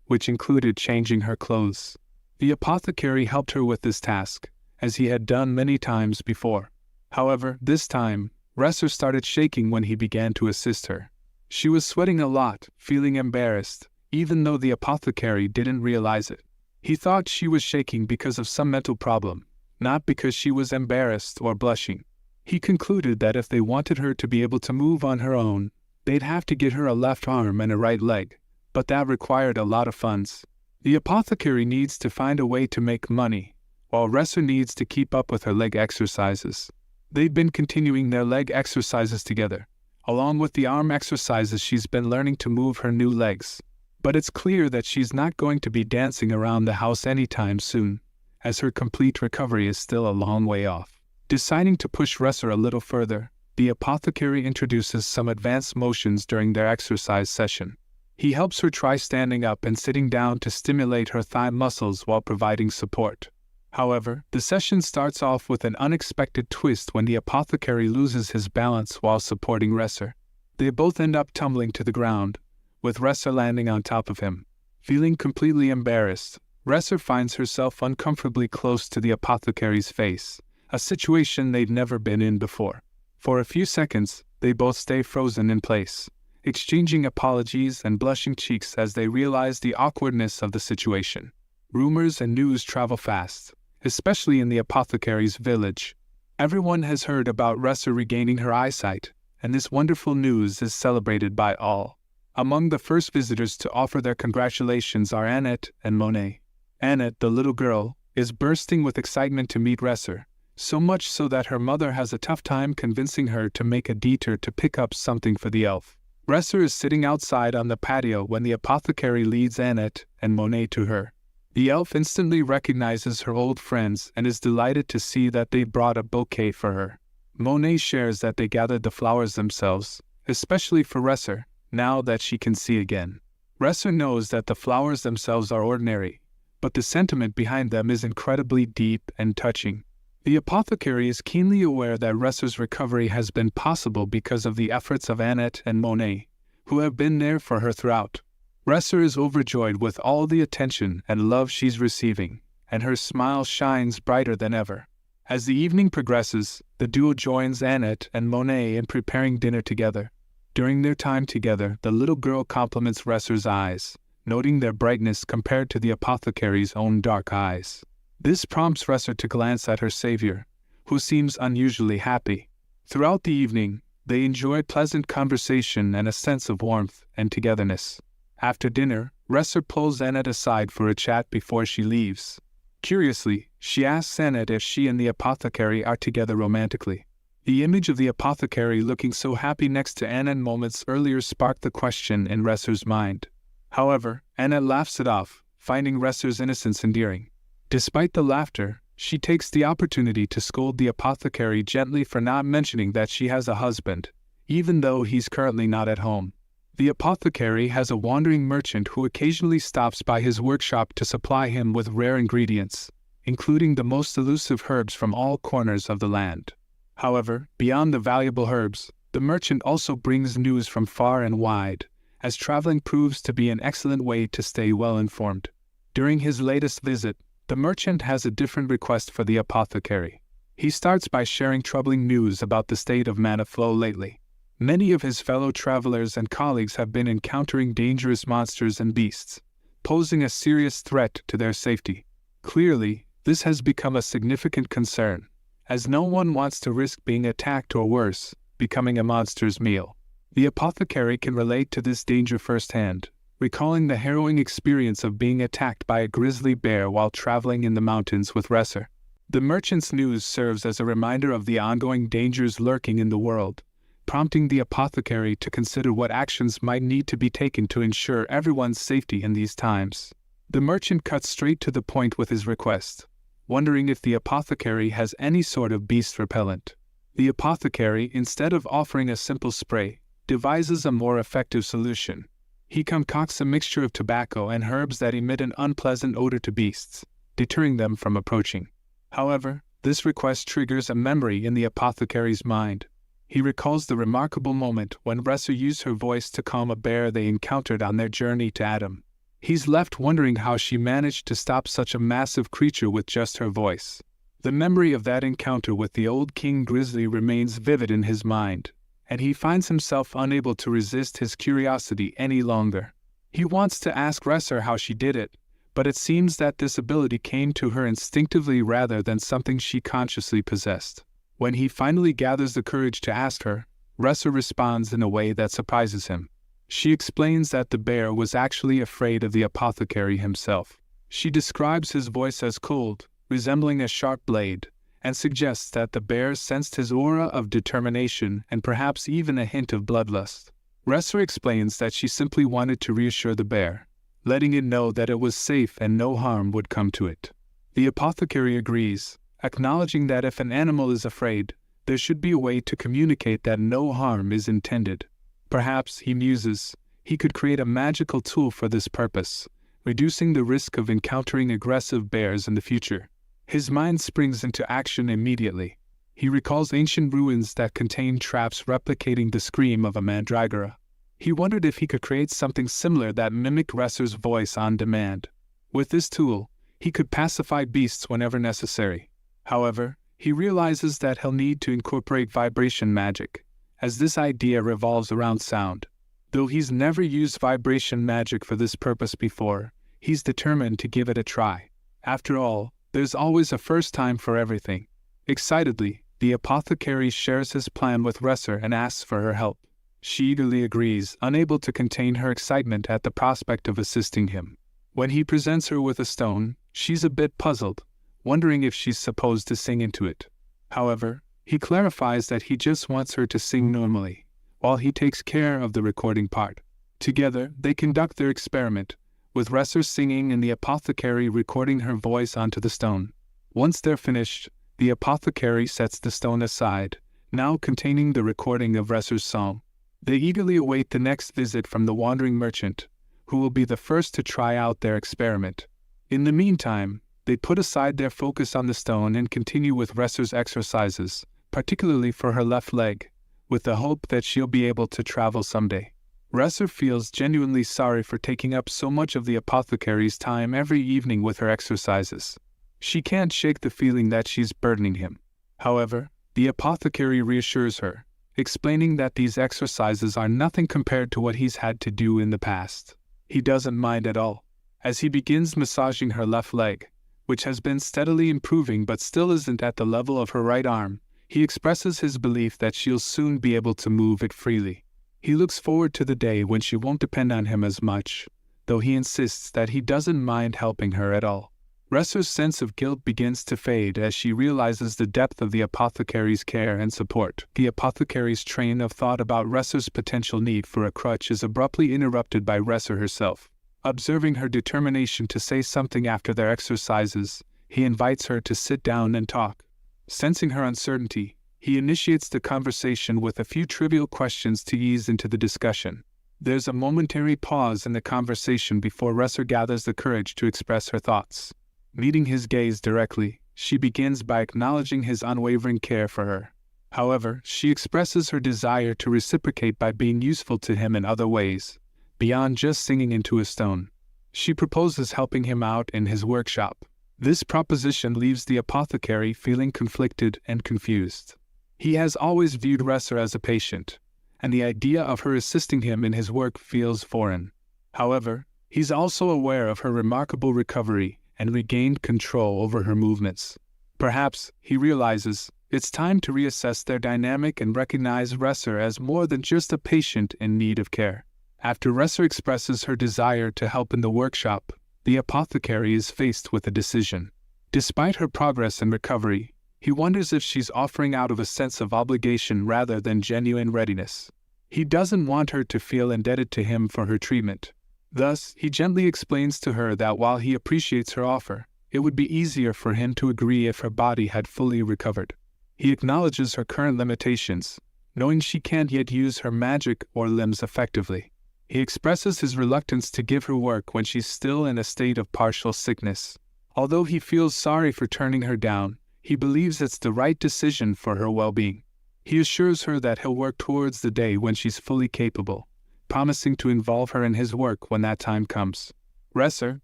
which included changing her clothes. The apothecary helped her with this task, as he had done many times before. However, this time, Reszurre started shaking when he began to assist her. She was sweating a lot, feeling embarrassed, even though the apothecary didn't realize it. He thought she was shaking because of some mental problem, not because she was embarrassed or blushing. He concluded that if they wanted her to be able to move on her own, they'd have to get her a left arm and a right leg, but that required a lot of funds. The apothecary needs to find a way to make money, while Reszurre needs to keep up with her leg exercises. They've been continuing their leg exercises together, along with the arm exercises she's been learning to move her new legs. But it's clear that she's not going to be dancing around the house anytime soon, as her complete recovery is still a long way off. Deciding to push Reszurre a little further, the apothecary introduces some advanced motions during their exercise session. He helps her try standing up and sitting down to stimulate her thigh muscles while providing support. However, the session starts off with an unexpected twist when the apothecary loses his balance while supporting Reszurre. They both end up tumbling to the ground, with Reszurre landing on top of him. Feeling completely embarrassed, Reszurre finds herself uncomfortably close to the apothecary's face, a situation they'd never been in before. For a few seconds, they both stay frozen in place, exchanging apologies and blushing cheeks as they realize the awkwardness of the situation. Rumors and news travel fast, especially in the apothecary's village. Everyone has heard about Reszurre regaining her eyesight, and this wonderful news is celebrated by all. Among the first visitors to offer their congratulations are Annette and Monet. Annette, the little girl, is bursting with excitement to meet Reszurre, so much so that her mother has a tough time convincing her to make a detour to pick up something for the elf. Reszurre is sitting outside on the patio when the apothecary leads Annette and Monet to her. The elf instantly recognizes her old friends and is delighted to see that they brought a bouquet for her. Monet shares that they gathered the flowers themselves, especially for Reszurre, now that she can see again. Reszurre knows that the flowers themselves are ordinary, but the sentiment behind them is incredibly deep and touching. The apothecary is keenly aware that Reszurre's recovery has been possible because of the efforts of Annette and Monet, who have been there for her throughout. Reszurre is overjoyed with all the attention and love she's receiving, and her smile shines brighter than ever. As the evening progresses, the duo joins Annette and Monet in preparing dinner together. During their time together, the little girl compliments Reszurre's eyes, noting their brightness compared to the apothecary's own dark eyes. This prompts Reszurre to glance at her savior, who seems unusually happy. Throughout the evening, they enjoy pleasant conversation and a sense of warmth and togetherness. After dinner, Reszurre pulls Annette aside for a chat before she leaves. Curiously, she asks Annette if she and the apothecary are together romantically. The image of the apothecary looking so happy next to Annette moments earlier sparked the question in Reszurre's mind. However, Annette laughs it off, finding Reszurre's innocence endearing. Despite the laughter, she takes the opportunity to scold the apothecary gently for not mentioning that she has a husband, even though he's currently not at home. The apothecary has a wandering merchant who occasionally stops by his workshop to supply him with rare ingredients, including the most elusive herbs from all corners of the land. However, beyond the valuable herbs, the merchant also brings news from far and wide, as traveling proves to be an excellent way to stay well informed. During his latest visit, the merchant has a different request for the apothecary. He starts by sharing troubling news about the state of mana flow lately. Many of his fellow travelers and colleagues have been encountering dangerous monsters and beasts, posing a serious threat to their safety. Clearly, this has become a significant concern, as no one wants to risk being attacked or worse, becoming a monster's meal. The apothecary can relate to this danger firsthand, recalling the harrowing experience of being attacked by a grizzly bear while traveling in the mountains with Reszurre. The merchant's news serves as a reminder of the ongoing dangers lurking in the world, prompting the apothecary to consider what actions might need to be taken to ensure everyone's safety in these times. The merchant cuts straight to the point with his request, wondering if the apothecary has any sort of beast repellent. The apothecary, instead of offering a simple spray, devises a more effective solution. He concocts a mixture of tobacco and herbs that emit an unpleasant odor to beasts, deterring them from approaching. However, this request triggers a memory in the apothecary's mind. He recalls the remarkable moment when Reszurre used her voice to calm a bear they encountered on their journey to Adam. He's left wondering how she managed to stop such a massive creature with just her voice. The memory of that encounter with the old king grizzly remains vivid in his mind, and he finds himself unable to resist his curiosity any longer. He wants to ask Reszurre how she did it, but it seems that this ability came to her instinctively rather than something she consciously possessed. When he finally gathers the courage to ask her, Reszurre responds in a way that surprises him. She explains that the bear was actually afraid of the apothecary himself. She describes his voice as cold, resembling a sharp blade, and suggests that the bear sensed his aura of determination and perhaps even a hint of bloodlust. Reszurre explains that she simply wanted to reassure the bear, letting it know that it was safe and no harm would come to it. The apothecary agrees, acknowledging that if an animal is afraid, there should be a way to communicate that no harm is intended. Perhaps, he muses, he could create a magical tool for this purpose, reducing the risk of encountering aggressive bears in the future. His mind springs into action immediately. He recalls ancient ruins that contain traps replicating the scream of a mandragora. He wondered if he could create something similar that mimicked Reszurre's voice on demand. With this tool, he could pacify beasts whenever necessary. However, he realizes that he'll need to incorporate vibration magic, as this idea revolves around sound. Though he's never used vibration magic for this purpose before, he's determined to give it a try. After all, there's always a first time for everything. Excitedly, the apothecary shares his plan with Reszurre and asks for her help. She eagerly agrees, unable to contain her excitement at the prospect of assisting him. When he presents her with a stone, she's a bit puzzled, wondering if she's supposed to sing into it. However, he clarifies that he just wants her to sing normally, while he takes care of the recording part. Together, they conduct their experiment, with Reszurre singing and the apothecary recording her voice onto the stone. Once they're finished, the apothecary sets the stone aside, now containing the recording of Reszurre's song. They eagerly await the next visit from the wandering merchant, who will be the first to try out their experiment. In the meantime, they put aside their focus on the stone and continue with Reszurre's exercises, particularly for her left leg, with the hope that she'll be able to travel someday. Reszurre feels genuinely sorry for taking up so much of the apothecary's time every evening with her exercises. She can't shake the feeling that she's burdening him. However, the apothecary reassures her, explaining that these exercises are nothing compared to what he's had to do in the past. He doesn't mind at all. As he begins massaging her left leg, which has been steadily improving but still isn't at the level of her right arm, he expresses his belief that she'll soon be able to move it freely. He looks forward to the day when she won't depend on him as much, though he insists that he doesn't mind helping her at all. Reszurre's sense of guilt begins to fade as she realizes the depth of the apothecary's care and support. The apothecary's train of thought about Reszurre's potential need for a crutch is abruptly interrupted by Reszurre herself. Observing her determination to say something after their exercises, he invites her to sit down and talk. Sensing her uncertainty, he initiates the conversation with a few trivial questions to ease into the discussion. There's a momentary pause in the conversation before Reszurre gathers the courage to express her thoughts. Meeting his gaze directly, she begins by acknowledging his unwavering care for her. However, she expresses her desire to reciprocate by being useful to him in other ways, beyond just singing into a stone. She proposes helping him out in his workshop. This proposition leaves the apothecary feeling conflicted and confused. He has always viewed Reszurre as a patient, and the idea of her assisting him in his work feels foreign. However, he's also aware of her remarkable recovery and regained control over her movements. Perhaps, he realizes, it's time to reassess their dynamic and recognize Reszurre as more than just a patient in need of care. After Reszurre expresses her desire to help in the workshop, the apothecary is faced with a decision. Despite her progress and recovery, he wonders if she's offering out of a sense of obligation rather than genuine readiness. He doesn't want her to feel indebted to him for her treatment. Thus, he gently explains to her that while he appreciates her offer, it would be easier for him to agree if her body had fully recovered. He acknowledges her current limitations, knowing she can't yet use her magic or limbs effectively. He expresses his reluctance to give her work when she's still in a state of partial sickness. Although he feels sorry for turning her down, he believes it's the right decision for her well-being. He assures her that he'll work towards the day when she's fully capable, promising to involve her in his work when that time comes. Reszurre,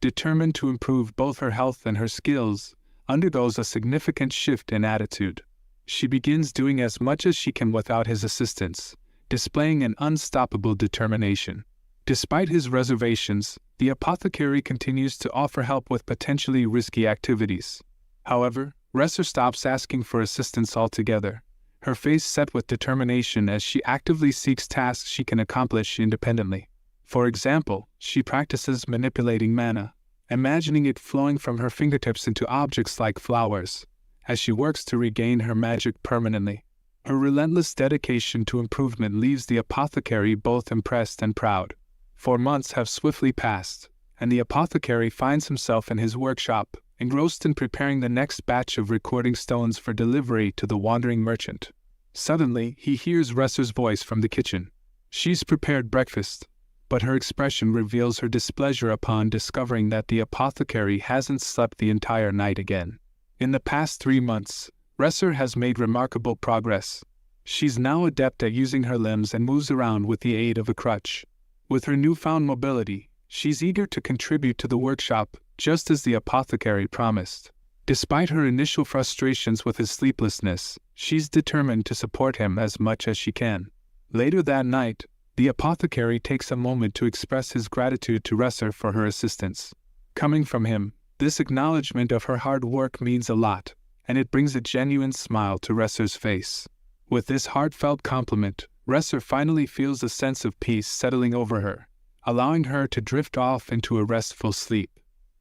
determined to improve both her health and her skills, undergoes a significant shift in attitude. She begins doing as much as she can without his assistance, displaying an unstoppable determination. Despite his reservations, the apothecary continues to offer help with potentially risky activities. However, Reszurre stops asking for assistance altogether, her face set with determination as she actively seeks tasks she can accomplish independently. For example, she practices manipulating mana, imagining it flowing from her fingertips into objects like flowers, as she works to regain her magic permanently. Her relentless dedication to improvement leaves the apothecary both impressed and proud. 4 months have swiftly passed, and the apothecary finds himself in his workshop, engrossed in preparing the next batch of recording stones for delivery to the wandering merchant. Suddenly, he hears Reszurre's voice from the kitchen. She's prepared breakfast, but her expression reveals her displeasure upon discovering that the apothecary hasn't slept the entire night again. In the past 3 months, Reszurre has made remarkable progress. She's now adept at using her limbs and moves around with the aid of a crutch. With her newfound mobility, she's eager to contribute to the workshop, just as the apothecary promised. Despite her initial frustrations with his sleeplessness, she's determined to support him as much as she can. Later that night, the apothecary takes a moment to express his gratitude to Reszurre for her assistance. Coming from him, this acknowledgement of her hard work means a lot, and it brings a genuine smile to Reszurre's face. With this heartfelt compliment, Reszurre finally feels a sense of peace settling over her, allowing her to drift off into a restful sleep.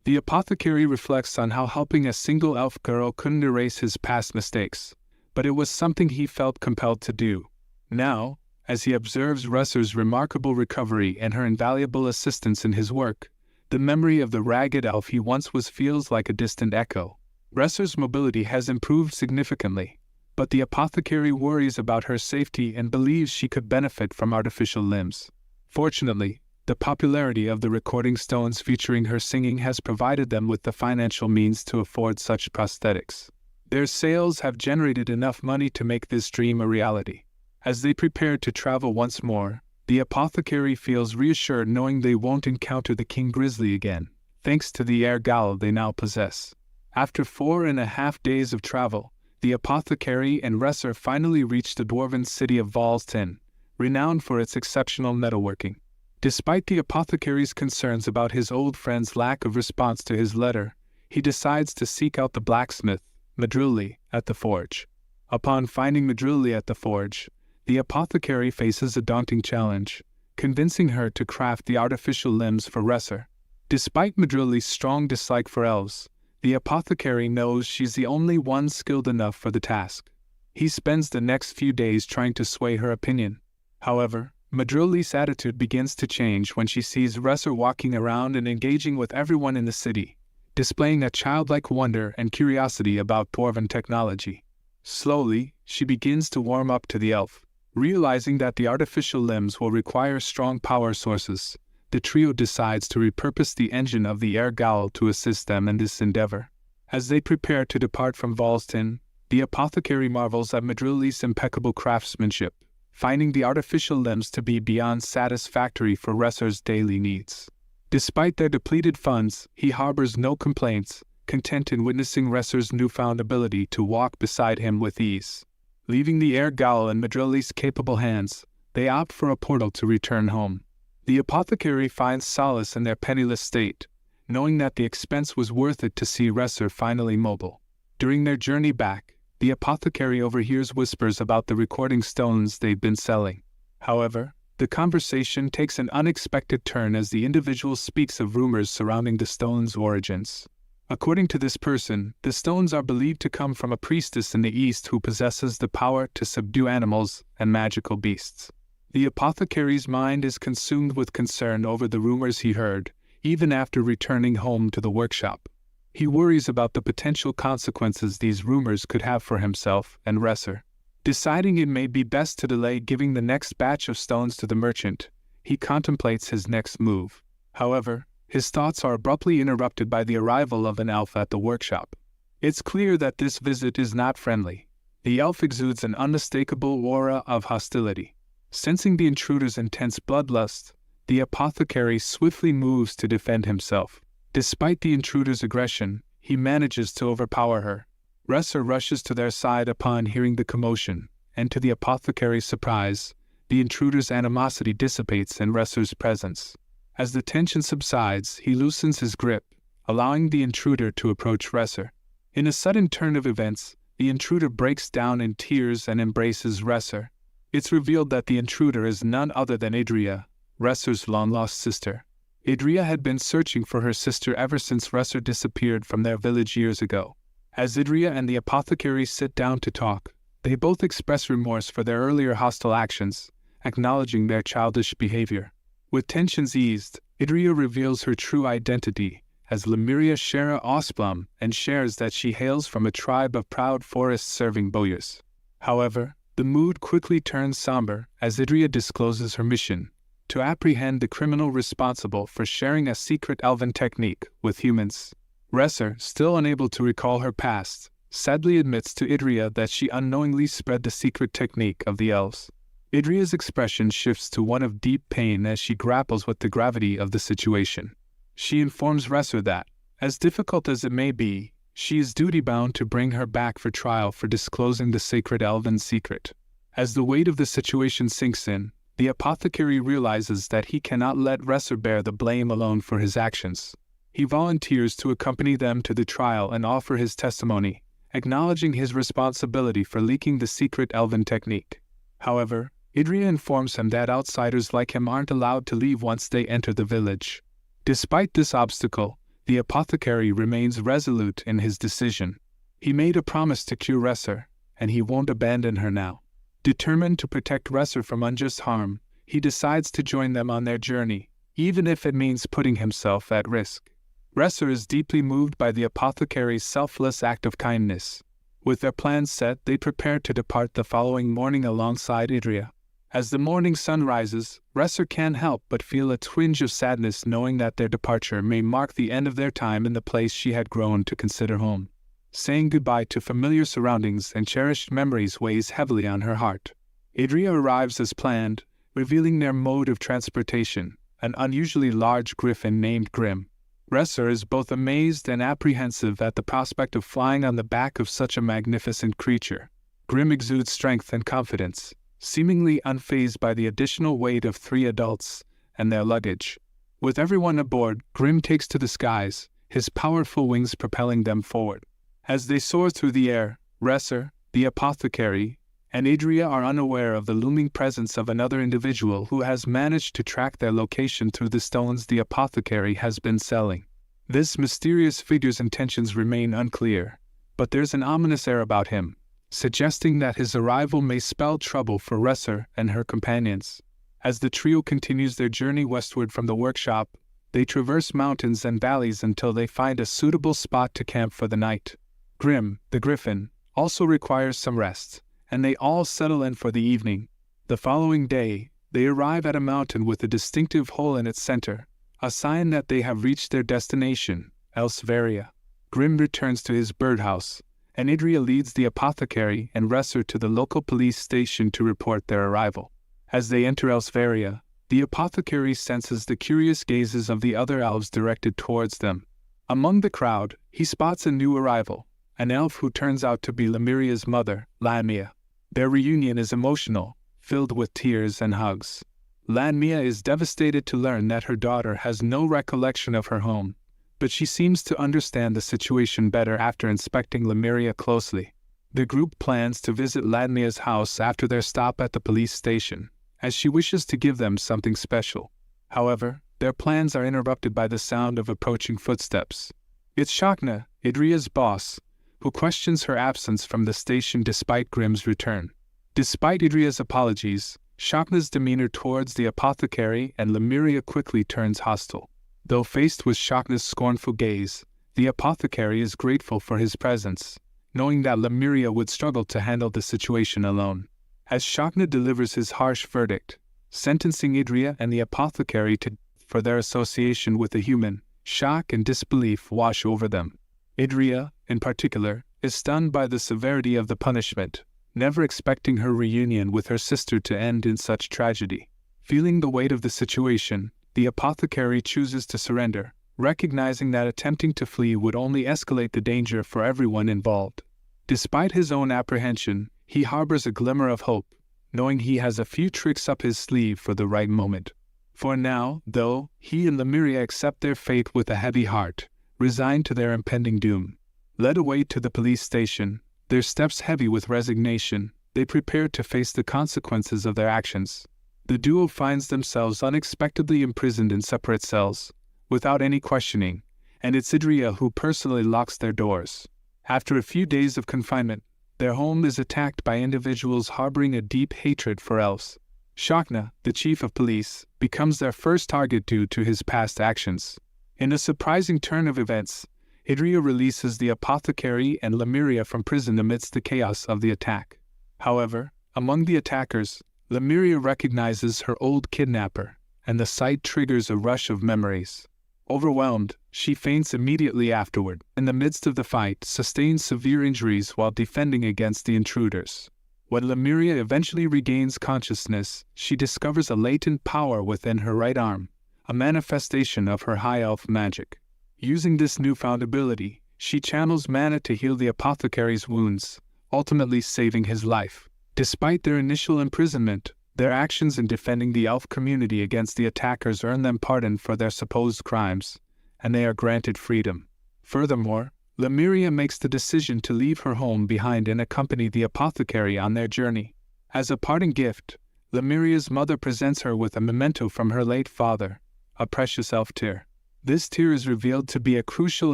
The apothecary reflects on how helping a single elf girl couldn't erase his past mistakes, but it was something he felt compelled to do. Now, as he observes Reszurre's remarkable recovery and her invaluable assistance in his work, the memory of the ragged elf he once was feels like a distant echo. Reszurre's mobility has improved significantly, but the apothecary worries about her safety and believes she could benefit from artificial limbs. Fortunately, the popularity of the recording stones featuring her singing has provided them with the financial means to afford such prosthetics. Their sales have generated enough money to make this dream a reality. As they prepare to travel once more, the apothecary feels reassured knowing they won't encounter the King Grizzly again, thanks to the air gaul they now possess. After 4.5 days of travel, the apothecary and Reszurre finally reach the Dwarven city of Valston, renowned for its exceptional metalworking. Despite the apothecary's concerns about his old friend's lack of response to his letter, he decides to seek out the blacksmith, Madruli, at the forge. Upon finding Madruli at the forge, the apothecary faces a daunting challenge, convincing her to craft the artificial limbs for Reszurre. Despite Madruli's strong dislike for elves, the apothecary knows she's the only one skilled enough for the task. He spends the next few days trying to sway her opinion. However, Madruli's attitude begins to change when she sees Reszurre walking around and engaging with everyone in the city, displaying a childlike wonder and curiosity about Dwarven technology. Slowly, she begins to warm up to the elf. Realizing that the artificial limbs will require strong power sources, the trio decides to repurpose the engine of the air gaul to assist them in this endeavor. As they prepare to depart from Valston, the apothecary marvels at Madruli's impeccable craftsmanship, finding the artificial limbs to be beyond satisfactory for Reszurre's daily needs. Despite their depleted funds, he harbors no complaints, content in witnessing Reszurre's newfound ability to walk beside him with ease. Leaving the air gaul in Madruli's capable hands, they opt for a portal to return home. The apothecary finds solace in their penniless state, knowing that the expense was worth it to see Reszurre finally mobile. During their journey back, the apothecary overhears whispers about the recording stones they've been selling. However, the conversation takes an unexpected turn as the individual speaks of rumors surrounding the stones' origins. According to this person, the stones are believed to come from a priestess in the East who possesses the power to subdue animals and magical beasts. The apothecary's mind is consumed with concern over the rumors he heard, even after returning home to the workshop. He worries about the potential consequences these rumors could have for himself and Reszurre. Deciding it may be best to delay giving the next batch of stones to the merchant, he contemplates his next move. However, his thoughts are abruptly interrupted by the arrival of an elf at the workshop. It's clear that this visit is not friendly. The elf exudes an unmistakable aura of hostility. Sensing the intruder's intense bloodlust, the apothecary swiftly moves to defend himself. Despite the intruder's aggression, he manages to overpower her. Reszurre rushes to their side upon hearing the commotion, and to the apothecary's surprise, the intruder's animosity dissipates in Reszurre's presence. As the tension subsides, he loosens his grip, allowing the intruder to approach Reszurre. In a sudden turn of events, the intruder breaks down in tears and embraces Reszurre. It's revealed that the intruder is none other than Idria, Reszurre's long-lost sister. Idria had been searching for her sister ever since Reszurre disappeared from their village years ago. As Idria and the apothecary sit down to talk, they both express remorse for their earlier hostile actions, acknowledging their childish behavior. With tensions eased, Idria reveals her true identity as Lemuria Shera Osplum and shares that she hails from a tribe of proud forest-serving bowyers. However, the mood quickly turns somber as Idria discloses her mission: to apprehend the criminal responsible for sharing a secret elven technique with humans. Reszurre, still unable to recall her past, sadly admits to Idria that she unknowingly spread the secret technique of the elves. Idria's expression shifts to one of deep pain as she grapples with the gravity of the situation. She informs Reszurre that, as difficult as it may be, she is duty-bound to bring her back for trial for disclosing the sacred elven secret. As the weight of the situation sinks in, the apothecary realizes that he cannot let Reszurre bear the blame alone for his actions. He volunteers to accompany them to the trial and offer his testimony, acknowledging his responsibility for leaking the secret elven technique. However, Idria informs him that outsiders like him aren't allowed to leave once they enter the village. Despite this obstacle, the apothecary remains resolute in his decision. He made a promise to cure Reszurre, and he won't abandon her now. Determined to protect Reszurre from unjust harm, he decides to join them on their journey, even if it means putting himself at risk. Reszurre is deeply moved by the apothecary's selfless act of kindness. With their plans set, they prepare to depart the following morning alongside Idria. As the morning sun rises, Reszurre can't help but feel a twinge of sadness knowing that their departure may mark the end of their time in the place she had grown to consider home. Saying goodbye to familiar surroundings and cherished memories weighs heavily on her heart. Idria arrives as planned, revealing their mode of transportation, an unusually large griffin named Grim. Reszurre is both amazed and apprehensive at the prospect of flying on the back of such a magnificent creature. Grim exudes strength and confidence, seemingly unfazed by the additional weight of 3 adults and their luggage. With everyone aboard, Grim takes to the skies, his powerful wings propelling them forward. As they soar through the air, Reszurre, the Apothecary, and Idria are unaware of the looming presence of another individual who has managed to track their location through the stones the Apothecary has been selling. This mysterious figure's intentions remain unclear, but there's an ominous air about him, suggesting that his arrival may spell trouble for Reszurre and her companions. As the trio continues their journey westward from the workshop, they traverse mountains and valleys until they find a suitable spot to camp for the night. Grim, the griffin, also requires some rest, and they all settle in for the evening. The following day, they arrive at a mountain with a distinctive hole in its center, a sign that they have reached their destination, Elvaria. Grim returns to his birdhouse, and Idria leads the Apothecary and Reszurre to the local police station to report their arrival. As they enter Elvaria, the Apothecary senses the curious gazes of the other elves directed towards them. Among the crowd, he spots a new arrival, an elf who turns out to be Lemuria's mother, Lamia. Their reunion is emotional, filled with tears and hugs. Lamia is devastated to learn that her daughter has no recollection of her home, but she seems to understand the situation better after inspecting Lemuria closely. The group plans to visit Lamia's house after their stop at the police station, as she wishes to give them something special. However, their plans are interrupted by the sound of approaching footsteps. It's Shakna, Idria's boss, who questions her absence from the station despite Grim's return. Despite Idria's apologies, Shakna's demeanor towards the Apothecary and Lemuria quickly turns hostile. Though faced with Shakna's scornful gaze, the Apothecary is grateful for his presence, knowing that Lemuria would struggle to handle the situation alone. As Shakna delivers his harsh verdict, sentencing Idria and the Apothecary to for their association with a human, shock and disbelief wash over them. Idria, in particular, is stunned by the severity of the punishment, never expecting her reunion with her sister to end in such tragedy. Feeling the weight of the situation, the Apothecary chooses to surrender, recognizing that attempting to flee would only escalate the danger for everyone involved. Despite his own apprehension, he harbors a glimmer of hope, knowing he has a few tricks up his sleeve for the right moment. For now, though, he and Lemuria accept their fate with a heavy heart, resigned to their impending doom. Led away to the police station, their steps heavy with resignation, they prepare to face the consequences of their actions. The duo finds themselves unexpectedly imprisoned in separate cells, without any questioning, and it's Idria who personally locks their doors. After a few days of confinement, their home is attacked by individuals harboring a deep hatred for elves. Shakna, the chief of police, becomes their first target due to his past actions. In a surprising turn of events, Idria releases the Apothecary and Lemuria from prison amidst the chaos of the attack. However, among the attackers, Lemuria recognizes her old kidnapper, and the sight triggers a rush of memories. Overwhelmed, she faints immediately afterward. In the midst of the fight, sustains severe injuries while defending against the intruders. When Lemuria eventually regains consciousness, she discovers a latent power within her right arm, a manifestation of her high elf magic. Using this newfound ability, she channels mana to heal the Apothecary's wounds, ultimately saving his life. Despite their initial imprisonment, their actions in defending the elf community against the attackers earn them pardon for their supposed crimes, and they are granted freedom. Furthermore, Lemuria makes the decision to leave her home behind and accompany the Apothecary on their journey. As a parting gift, Lemuria's mother presents her with a memento from her late father, a precious elf tear. This tear is revealed to be a crucial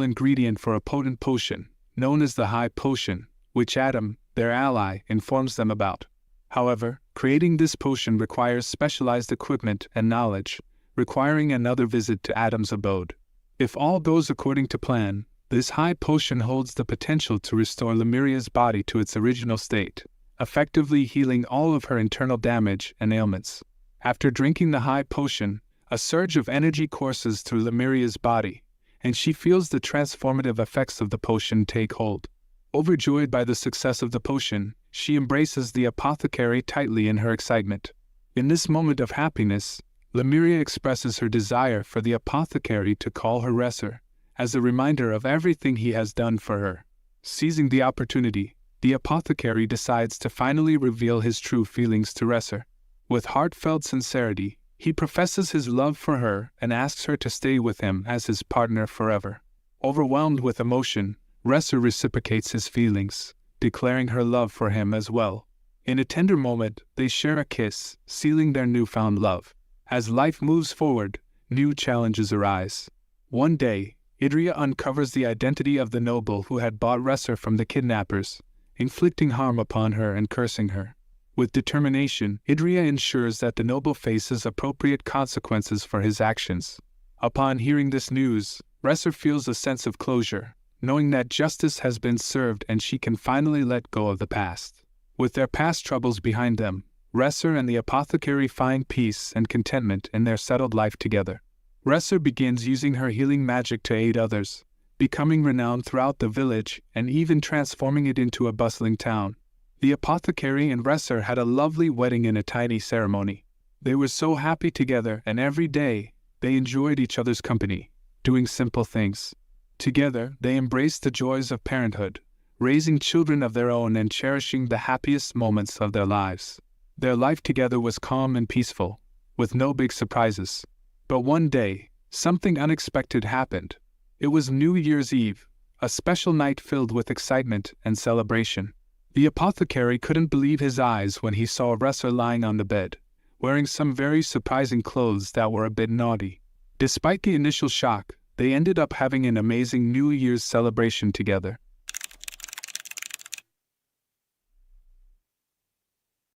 ingredient for a potent potion, known as the High Potion, which Adam, their ally, informs them about. However, creating this potion requires specialized equipment and knowledge, requiring another visit to Adam's abode. If all goes according to plan, This high potion holds the potential to restore Lemuria's body to its original state, effectively healing all of her internal damage and ailments. After drinking the high potion, a surge of energy courses through Lemuria's body, and she feels the transformative effects of the potion take hold. Overjoyed by the success of the potion, she embraces the apothecary tightly in her excitement. In this moment of happiness, Lemuria expresses her desire for the apothecary to call her Reszurre, as a reminder of everything he has done for her. Seizing the opportunity, the apothecary decides to finally reveal his true feelings to Reszurre. With heartfelt sincerity, he professes his love for her and asks her to stay with him as his partner forever. Overwhelmed with emotion, Reszurre reciprocates his feelings, declaring her love for him as well. In a tender moment, they share a kiss, sealing their newfound love. As life moves forward, new challenges arise. One day, Idria uncovers the identity of the noble who had bought Reszurre from the kidnappers, inflicting harm upon her and cursing her. With determination, Idria ensures that the noble faces appropriate consequences for his actions. Upon hearing this news, Reszurre feels a sense of closure, knowing that justice has been served and she can finally let go of the past. With their past troubles behind them, Reszurre and the apothecary find peace and contentment in their settled life together. Reszurre begins using her healing magic to aid others, becoming renowned throughout the village and even transforming it into a bustling town. The apothecary and Reszurre had a lovely wedding in a tiny ceremony. They were so happy together, and every day, they enjoyed each other's company, doing simple things. Together, they embraced the joys of parenthood, raising children of their own and cherishing the happiest moments of their lives. Their life together was calm and peaceful, with no big surprises. But one day, something unexpected happened. It was New Year's Eve, a special night filled with excitement and celebration. The apothecary couldn't believe his eyes when he saw Reszurre lying on the bed, wearing some very surprising clothes that were a bit naughty. Despite the initial shock, they ended up having an amazing New Year's celebration together.